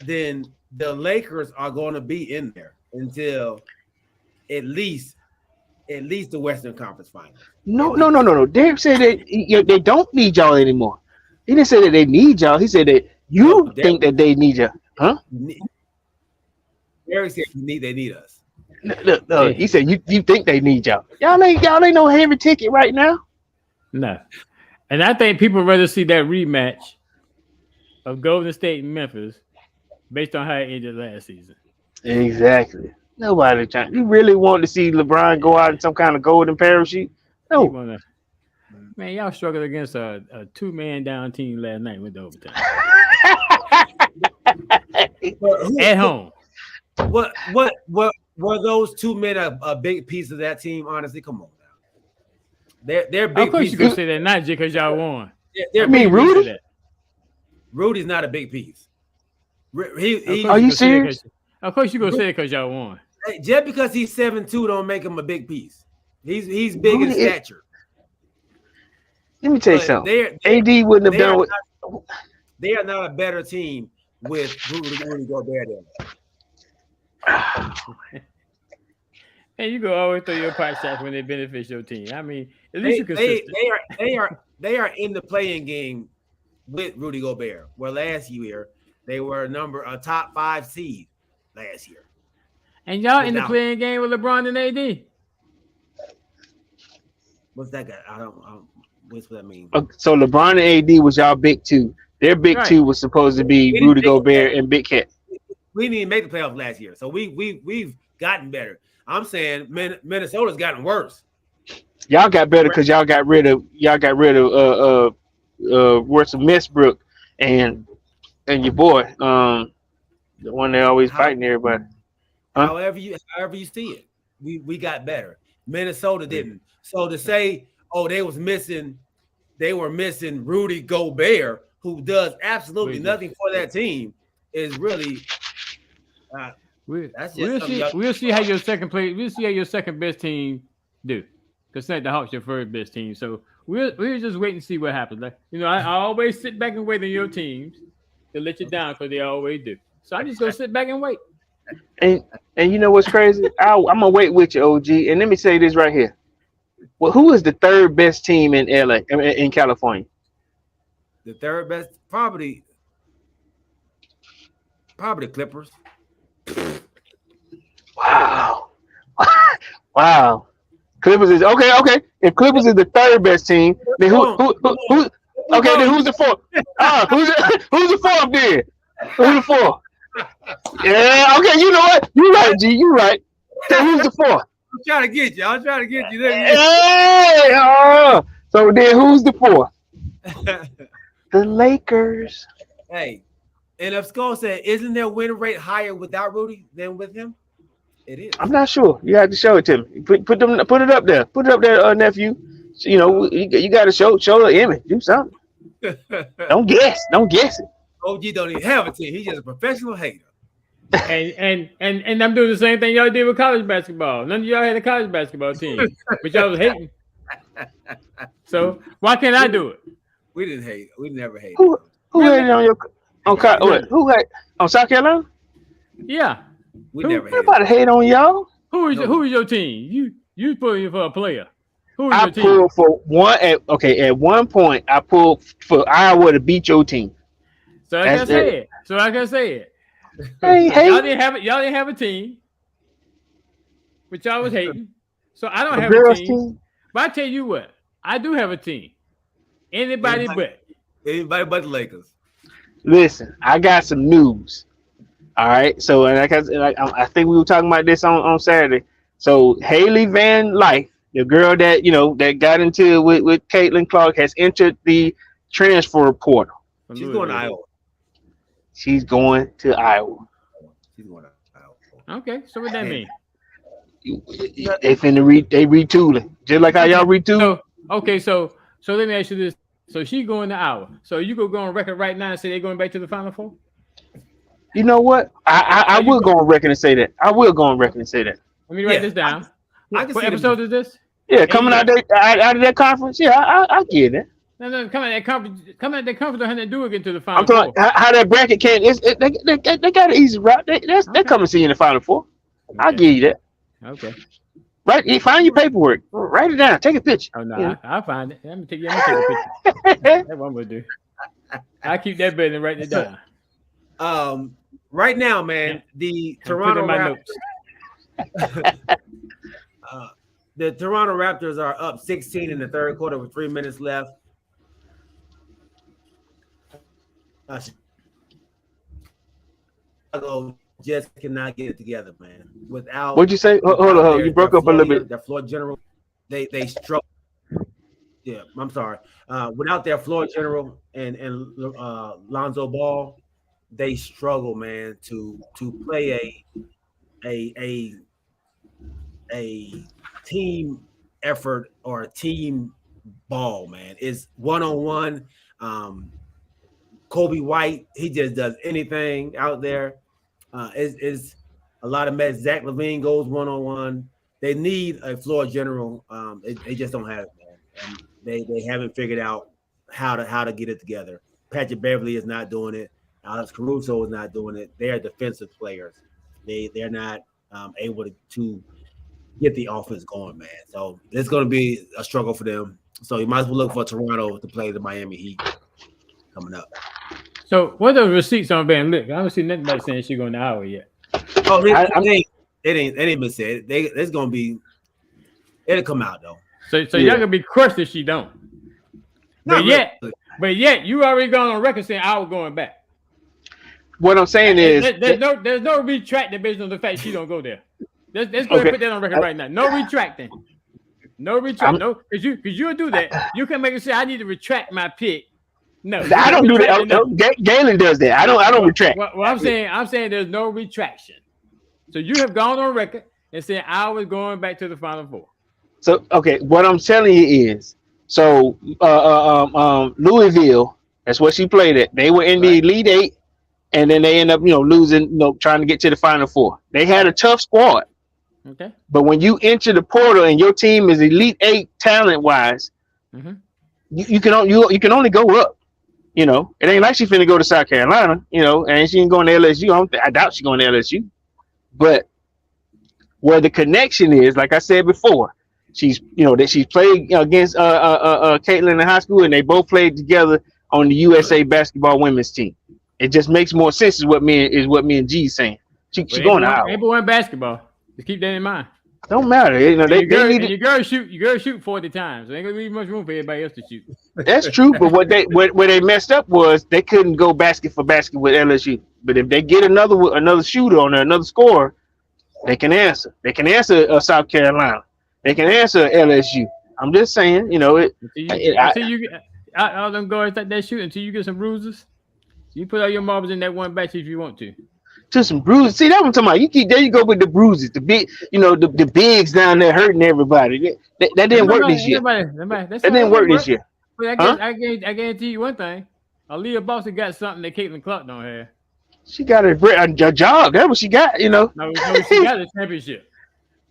then the Lakers are going to be in there until at least the Western Conference Finals. No. Derek said that they don't need y'all anymore. He didn't say that they need y'all. He said that you think that they need y'all. Huh? Derek said they need us. No. He said you think they need y'all. Y'all ain't no heavy ticket right now. No. And I think people rather see that rematch of Golden State and Memphis based on how it ended last season. Exactly. Nobody trying. You really want to see LeBron go out in some kind of golden parachute? No. Man, y'all struggled against a 2-man down team last night with the overtime. At home. What were those 2 men a big piece of that team? Honestly, come on now. They're big. Of course you can say that not just because y'all won. I mean, Rudy. Rudy's not a big piece. Are you serious? Of course you gonna say it because y'all won. Hey, just because he's 7'2" don't make him a big piece. He's big in stature. Let me tell you something. AD wouldn't have done what. They are not a better team with Rudy Gobert there. And you go always throw your pot shots when they benefit your team. I mean, at least you're consistent. They are in the playing game with Rudy Gobert. Where last year they were a top 5 seed last year. And y'all in the playing game with LeBron and AD. What's that guy? What's that mean? So LeBron and AD was y'all big 2. Their big 2 was supposed to be Rudy Gobert and Big Cat. We didn't make the playoffs last year, so we've gotten better. I'm saying Minnesota's gotten worse. Y'all got better because y'all got rid of Russell Westbrook and your boy, the one that always fighting everybody. Huh? However you see it, we got better. Minnesota didn't. So to say, they were missing Rudy Gobert, who does absolutely nothing for that team, is really. We'll see how your second best team do. Because the Hawks your first best team. So we'll just wait and see what happens. Like, I always sit back and wait on your teams to let you down because they always do. So I just go sit back and wait. And you know what's crazy? I'm gonna wait with you, OG. And let me say this right here. Well, who is the third best team in LA, in California? The third best, probably the Clippers. Wow. Clippers is okay. If Clippers is the third best team, then who? Okay, then who's the fourth? Who's the fourth then? Who's the fourth? Yeah, okay, you know what? You right, G. You right. So who's the fourth? I'm trying to get you. I'm trying to get you. Hey, so then who's the fourth? The Lakers. Hey, and if Skull said, isn't their win rate higher without Rudy than with him? It is. I'm not sure. You have to show it to me. Put it up there. Put it up there, nephew. You know, you got to show the image. Do something. Don't guess. Don't guess it. OG don't even have a team. He's just a professional hater. And I'm doing the same thing y'all did with college basketball. None of y'all had a college basketball team, but y'all was hating. So why can't I do it? We didn't hate. We never hated. Who hated on your who had on South Carolina? Yeah. We never hated. Nobody hate on y'all. Who is your team? You pulling for a player. Who is I your team? pulled for one at one point. I pulled for Iowa to beat your team. So like I said. Hey, Y'all didn't have a team, but y'all was hating. So I don't have a girls' team. But I tell you what, I do have a team. Anybody but the Lakers. Listen, I got some news. All right, so and I think we were talking about this on Saturday. So Haley Van Lyke, the girl that that got into it with Caitlin Clark, has entered the transfer portal. She's going to Iowa. She's going to Iowa. She's going to Iowa. Okay, so what that mean? They retooling, just like how y'all retool. So let me ask you this. So she going to Iowa. So you go on record right now and say they're going back to the Final Four? You know what? I will go on record and say that. I will go on record and say that. Let me write this down. What episode is this? Yeah, coming out of that conference. Yeah, I get it. No, coming at that conference, don't have to do it get to the Final I'm talking Four. how that bracket can't. They got an easy route. They're coming to see you in the Final Four. Okay. I'll give you that. Okay. Right, find your paperwork. Write it down. Take a picture. Oh no, I'll find it. Let me take a picture. That's what I'm gonna do. I'll keep that better than writing it down. Right now, man, the Toronto Raptors. The Toronto Raptors are up 16 in the third quarter with 3 minutes left. Chicago just cannot get it together, man. Without what'd you say? Hold on. You broke up a little bit. Their floor general, they struggle. Yeah, I'm sorry. Without their floor general and Lonzo Ball, they struggle, man, to play a team effort or a team ball, man. It's one-on-one. Kobe White, he just does anything out there. Is a lot of matches. Zach LaVine goes one-on-one. They need a floor general. They just don't have it, man. And they haven't figured out how to get it together. Patrick Beverly is not doing it. Alex Caruso is not doing it. They are defensive players. They're not able to get the offense going, man. So it's going to be a struggle for them. So you might as well look for Toronto to play the Miami Heat coming up. So what are the receipts on Van Lick? I don't see nothing about saying she's going to Iowa yet. Oh, it ain't been said. It's going to be. It'll come out though. So y'all gonna be crushed if she don't. But yet you already gone on record saying Iowa going back. What I'm saying is there's no retracting based on the fact she don't go there. Let's go ahead and put that on record right now. No retracting. No retract. No, because you'll do that. You can make it say I need to retract my pick. No, I don't do that. Galen does that. I don't retract. Well, I'm saying there's no retraction. So you have gone on record and said Iowa's going back to the Final Four. So okay, what I'm telling you is, so Louisville, that's what she played at. They were in the Elite Eight, and then they end up losing, trying to get to the Final Four. They had a tough squad. Okay. But when you enter the portal and your team is Elite Eight talent wise, you can only go up. It ain't like she's finna go to South Carolina, and she ain't going to LSU. I doubt she's going to LSU. But where the connection is, like I said before, she's played against Caitlin in high school, and they both played together on the USA basketball women's team. It just makes more sense is what me and G's saying. She's going to Iowa. Everyone basketball. Just keep that in mind. Don't matter. You know, they Your need girl shoot 40 times. So ain't gonna be much room for everybody else to shoot. That's true, but where they messed up was they couldn't go basket for basket with LSU. But if they get another shooter on there, another scorer, they can answer. They can answer South Carolina. They can answer LSU. I'm just saying, you know it. Until you get all them guards like that shoot until you get some bruises. You put all your marbles in that one batch if you want to. To some bruises. See, that what I'm talking about. There you go with the bruises. The big, you know, the bigs down there hurting everybody. That didn't work this year. That didn't work this year. But I guarantee you one thing. Aaliyah Boston got something that Caitlin Clark don't have. She got a job. That's what she got, you know. No, she got a championship.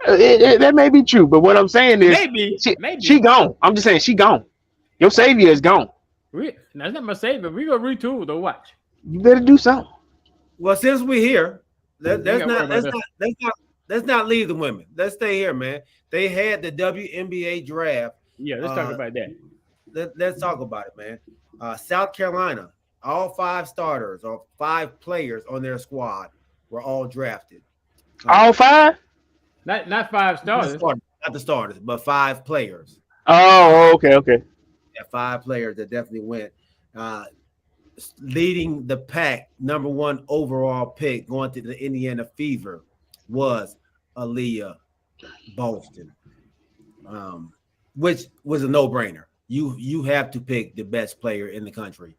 That may be true, but what I'm saying is maybe she gone. I'm just saying she gone. Your savior is gone. That's not my savior. We gonna retool though. Watch. You better do something. Well, since we're here, let's not leave the women. Let's stay here, man. They had the WNBA draft. Yeah, let's talk about that. Let's talk about it, man. South Carolina, all 5 starters or 5 players on their squad were all drafted. All 5? Not 5 starters. Not the starters, but 5 players. Oh, okay. Yeah, 5 players that definitely went. Leading the pack, number 1 overall pick going to the Indiana Fever was Aaliyah Boston, which was a no-brainer. You have to pick the best player in the country,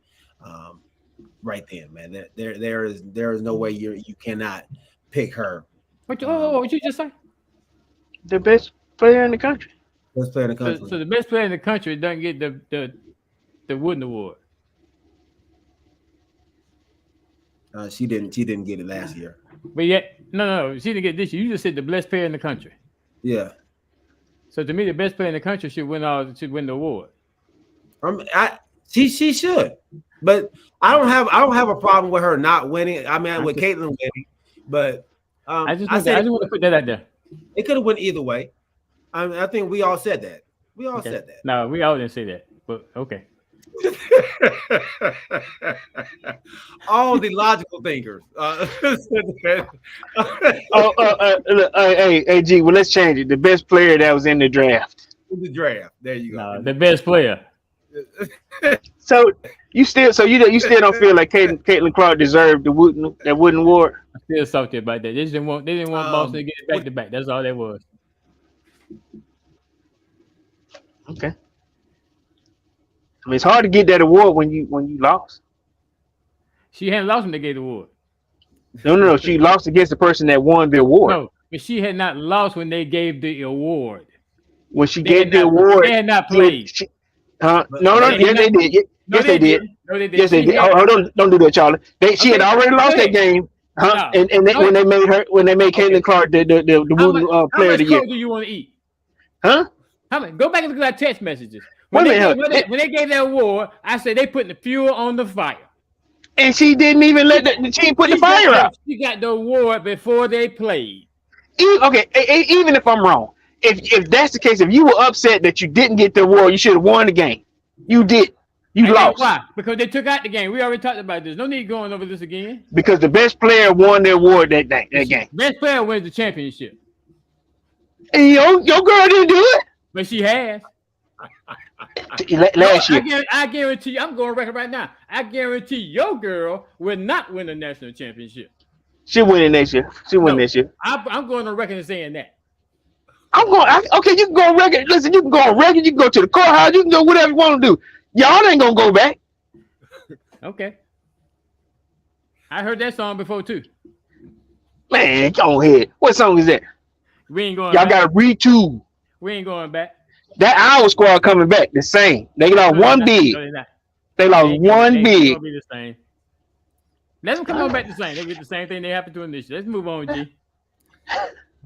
right then, man. There is no way you cannot pick her. What you just say? The best player in the country. Best player in the country. So the best player in the country doesn't get the Wooden Award. She didn't get it last year. But yet, no, she didn't get this year. You just said the best player in the country. Yeah. So to me, the best player in the country should win the award. She should, but I don't have a problem with her not winning. I mean, with Caitlin winning, but I just want to put that out there. It could have went either way. I think we all said that. We all said that. No, we all didn't say that. But okay. All the logical thinkers. Hey, G. Well, let's change it. The best player that was in the draft. In the draft. There you go. No, the best player. So you still don't feel like Caitlin Clark deserved that Wooden Award? I feel salty about that. They didn't want Boston to get it back to back. That's all that was. Okay. I mean, it's hard to get that award when you lost. She hadn't lost when they gave the award. No. She lost against the person that won the award. No, but she had not lost when they gave the award. When she gave the award, they had not played. No, yes, they did. Yes, they did. No, they did. Yes, they did. Hold on, don't do that, Charlie. She had already lost that game. Huh? No. And when they made Caitlin Clark the Wooden player of the year. How much do you want to eat? Huh? Go back and look at our text messages. When they gave that award, I said they putting the fuel on the fire. And she didn't even she put the fire out. She got the award before they played. Even if I'm wrong, if that's the case, if you were upset that you didn't get the award, you should have won the game. You did. You lost. Why? Because they took out the game. We already talked about this. No need going over this again. Because the best player won the award that game. Best player wins the championship. And your girl didn't do it. But she has. Last year. I guarantee you, I'm going on record right now. I guarantee your girl will not win the national championship. She'll win it next year. She'll win this year. I'm going on record and saying that. You can go on record. Listen, you can go on record. You can go to the courthouse. You can go whatever you want to do. Y'all ain't going to go back. Okay. I heard that song before, too. Man, go ahead. What song is that? We ain't going Y'all got to retool. We ain't going back. That Iowa squad coming back the same. They lost one big. They lost one big. Be the same. Let them come on back the same. They get the same thing they happened to in this year. Let's move on, G.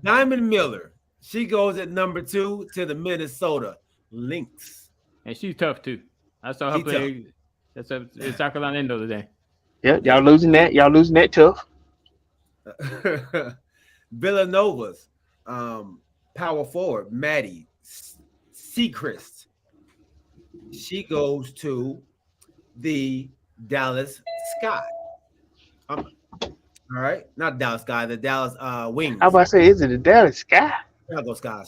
Diamond Miller. She goes at number 2 to the Minnesota Lynx. And she's tough, too. I saw her play. That's in South Carolina Indo today. Yeah, y'all losing that. Y'all losing that tough. Villanova's power forward, Maddie Sechrist. She goes to the Dallas Sky. All right, not Dallas Sky, the Dallas Wings. I was about to say, is it the Dallas Sky? Chicago Sky.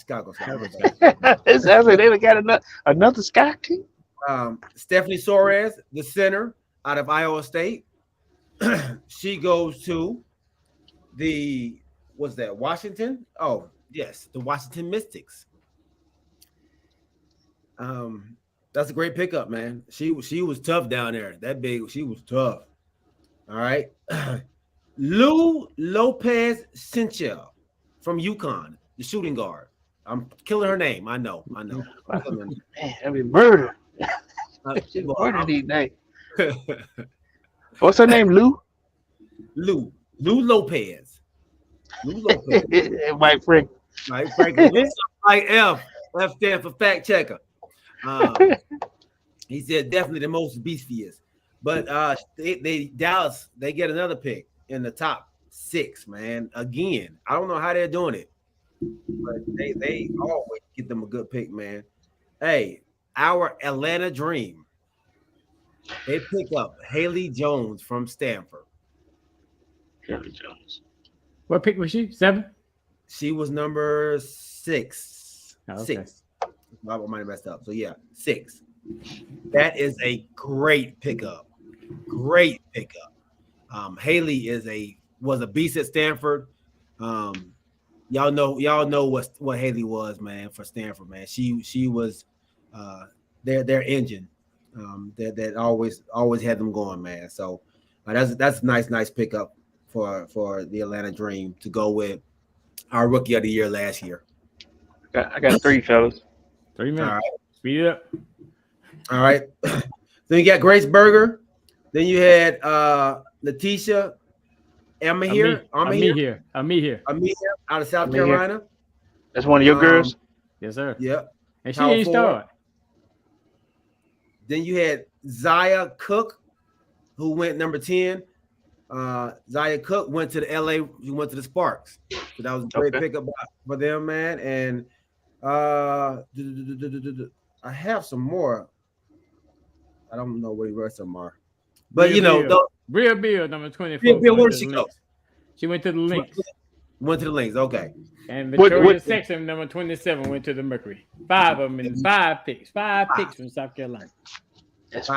It sounds like they got another Sky King. Stephanie Soares, the center out of Iowa State. She goes to Washington? Oh, yes, the Washington Mystics. That's a great pickup, man. She was tough down there. She was tough. All right. Lou Lopez Cinchel from UConn, the shooting guard. I'm killing her name. I know. Man, I mean, murder. Murder these days. What's her name? Lou Lopez. Mike Frank. Mike Franklin. Like F stand for fact checker. He said definitely the most beastiest. But Dallas, they get another pick in the top 6, man. Again, I don't know how they're doing it, but they always get them a good pick, man. Hey, our Atlanta Dream. They pick up Haley Jones from Stanford. Haley Jones. What pick was she? 7? She was number 6. Oh, okay. 6. I might have messed up. So yeah, 6. That is a great pickup. Great pickup. Haley was a beast at Stanford. Y'all know what Haley was, man, for Stanford, man. She was their engine. That always had them going, man. So that's a nice pickup for the Atlanta Dream to go with our rookie of the year last year. I got 3, fellas. 3 minutes. All right. Speed it up. All right. Then you got Grace Berger. Then you had Letitia Amahir out of South Carolina. That's one of your girls? Yes, sir. Yep. And she ain't started. Then you had Zaya Cook, who went number 10. Zaya Cook went to the LA. She went to the Sparks. So that was a great pickup for them, man. And I have some more. I don't know where the rest of them are. But Real Bill, number 24. Bill, where did she go? She went to the Lynx. Went to the Lynx, okay. And Victoria Sexton, number 27, went to the Mercury. 5 of them in 5 picks. 5 picks from South Carolina. That's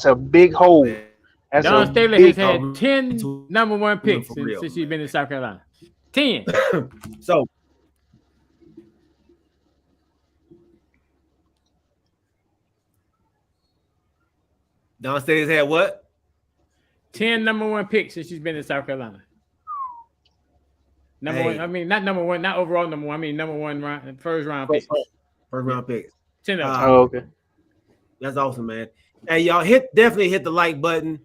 a big hole. Dawn Staley has had 10 number 1 picks since she's been in South Carolina. 10. So Dawn Staley's had what? 10 number 1 picks since she's been in South Carolina. Number 1, I mean not number 1, not overall number 1. I mean number 1 round, first round picks. First round picks. 10 of them. Oh, okay. That's awesome, man. Hey, y'all definitely hit the like button.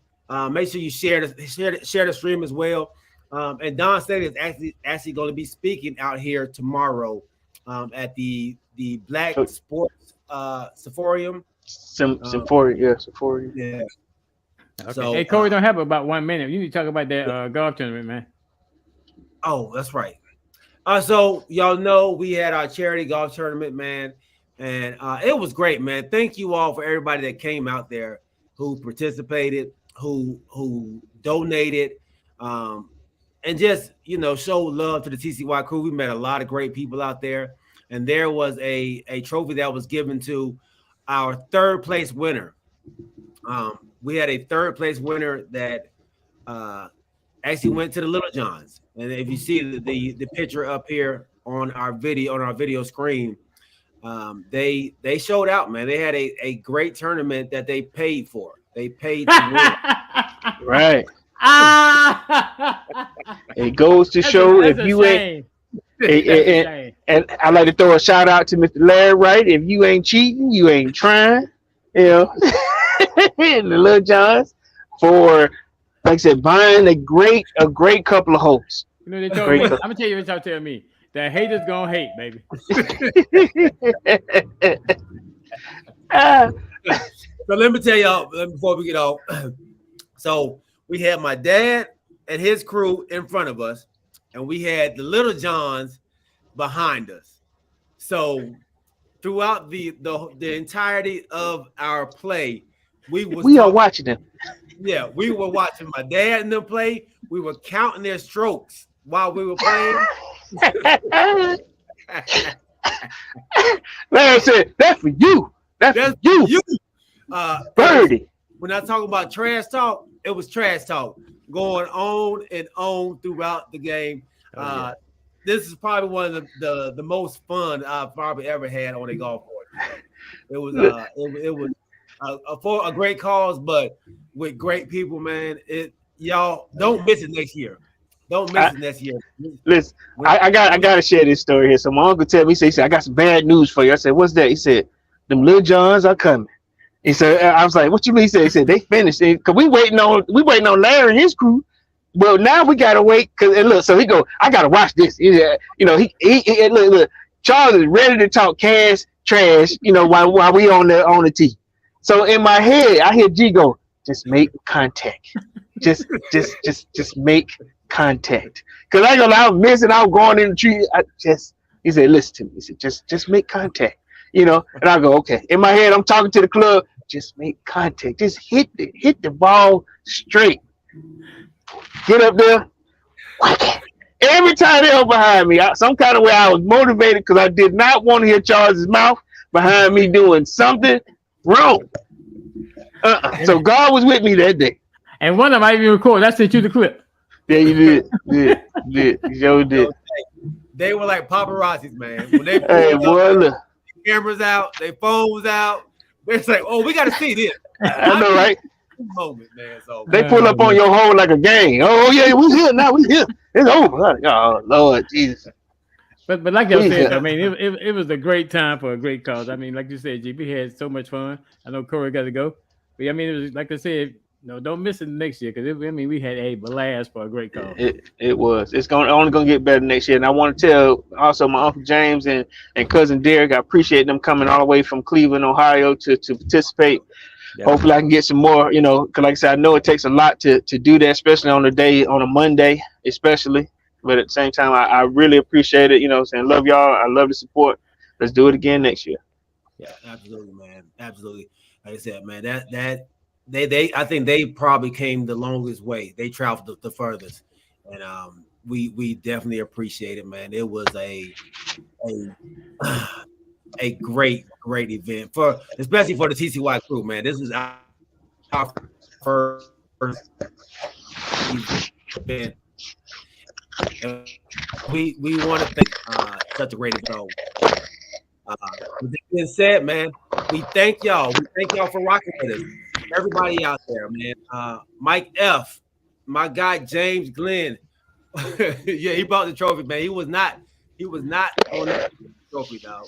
Make sure you share the stream as well. And Dawn Staley is actually going to be speaking out here tomorrow at the Black Sports Symphorium. Symphorium. Yeah. Okay. So, hey, Corey, don't have about 1 minute. You need to talk about that golf tournament, man. Oh, that's right. So y'all know we had our charity golf tournament, man, and it was great, man. Thank you all for everybody that came out there, who participated, who donated, and just showed love to the TCY crew. We met a lot of great people out there, and there was a trophy that was given to our 3rd place winner. We had a 3rd place winner that actually went to the Little Johns. And if you see the picture up here on our video screen, they showed out, man. They had a great tournament that they paid for. They paid to win. Right. It goes to show if you ain't. And I like to throw a shout out to Mr. Larry Wright. If you ain't cheating, you ain't trying. The Little Johns for, like I said, buying a great couple of holes. They told me, I'm gonna tell you what y'all tell me. The haters gonna hate, baby. So let me tell y'all before we get off. So we had my dad and his crew in front of us, and we had the Little Johns behind us. So throughout the entirety of our play, we are watching them. Yeah, we were watching my dad and them play. We were counting their strokes while we were playing. Larry said, "That's for you. That's for you, Birdie." When I talk about trash talk, it was trash talk going on and on throughout the game. This is probably one of the most fun I've probably ever had on a golf course. It was for a great cause, but with great people, man. Y'all don't miss it next year. Don't miss it next year. Listen, I gotta share this story here. So my uncle tell me, he said, I got some bad news for you. I said, what's that? He said, them Lil Johns are coming. He said, I was like, what you mean? He said they finished it because we waiting on Larry and his crew. Well, now we gotta wait because look. So he go, I gotta watch this. He look. Charles is ready to talk trash. While we on the tee. So in my head, I hear G go, just make contact. just make contact. Cause I was missing out going in the tree. He said, listen to me. He said, just make contact. And I go, okay. In my head, I'm talking to the club. Just make contact. Just hit the ball straight. Get up there. Whack it. Every time they were behind me, some kind of way I was motivated because I did not want to hear Charles's mouth behind me doing something wrong. So God was with me that day. And one of them I even recorded. I sent you the clip. Yeah, you did. You sure did. They were like paparazzis, man. When they cameras out, their phones out. It's like, oh, we got to see this. I know, right? Moment, man. So they pull up on your hole like a gang. Oh yeah, we here now. We here. It's over. Oh Lord Jesus. But like y'all said, I mean, it was a great time for a great cause. I mean, like you said, GB had so much fun. I know Corey got to go, but I mean, it was like I said, don't miss it next year because we had a blast for a great cause. It was. It's only gonna get better next year. And I want to tell also my Uncle James and cousin Derek, I appreciate them coming all the way from Cleveland, Ohio to participate. Yeah. Hopefully I can get some more, because like I said, I know it takes a lot to do that, especially on a Monday, especially. But at the same time, I really appreciate it. Saying love y'all. I love the support. Let's do it again next year. Yeah, absolutely, man. Absolutely. Like I said, man, that I think they probably came the longest way. They traveled the furthest, and we definitely appreciate it, man. It was a great event especially for the TCY crew, man. This is our first event. We want to thank such a great event. With that being said, man, we thank y'all. We thank y'all for rocking with us. Everybody out there, man. Mike F, my guy James Glenn. Yeah, he brought the trophy, man. He was not on that trophy, dog.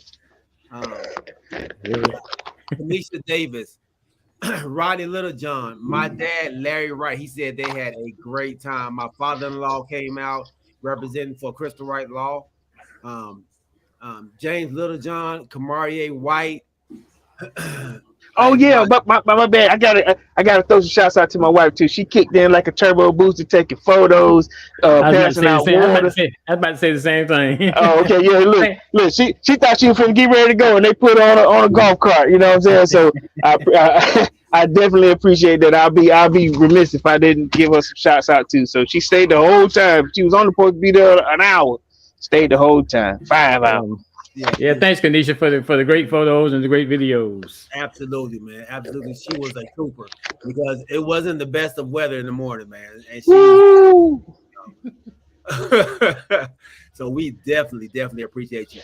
Tanisha Davis, Rodney Littlejohn, my dad Larry Wright. He said they had a great time. My father-in-law came out representing for Crystal Wright Law. James Littlejohn, Kamarie White. Oh yeah, but my bad. I gotta throw some shouts out to my wife too. She kicked in like a turbo booster, taking photos, passing out water. I was about to say the same thing. Oh, okay, yeah. Look. She thought she was finna get ready to go, and they put her on a golf cart. You know what I'm saying? So I definitely appreciate that. I'll be remiss if I didn't give her some shouts out too. So she stayed the whole time. She was only supposed to be there an hour. Stayed the whole time, 5 hours. Yeah, thanks, Kanisha, for the great photos and the great videos. Absolutely, man. Absolutely. She was a trooper because it wasn't the best of weather in the morning, man. And so we definitely appreciate you.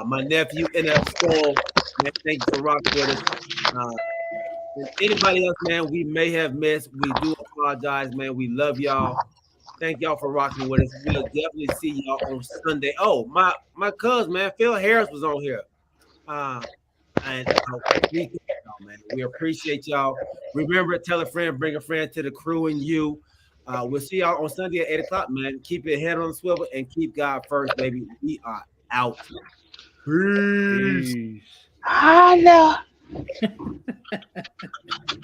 My nephew, NF Skull, man, thank you for rocking with us. Anybody else, man, we may have missed. We do apologize, man. We love y'all. Thank y'all for rocking with us. We'll definitely see y'all on Sunday. Oh, my cousin, man, Phil Harris was on here. We appreciate y'all. Remember, tell a friend, bring a friend to the crew and you. We'll see y'all on Sunday at 8 o'clock, man. Keep your head on the swivel and keep God first, baby. We are out. Peace. Holla.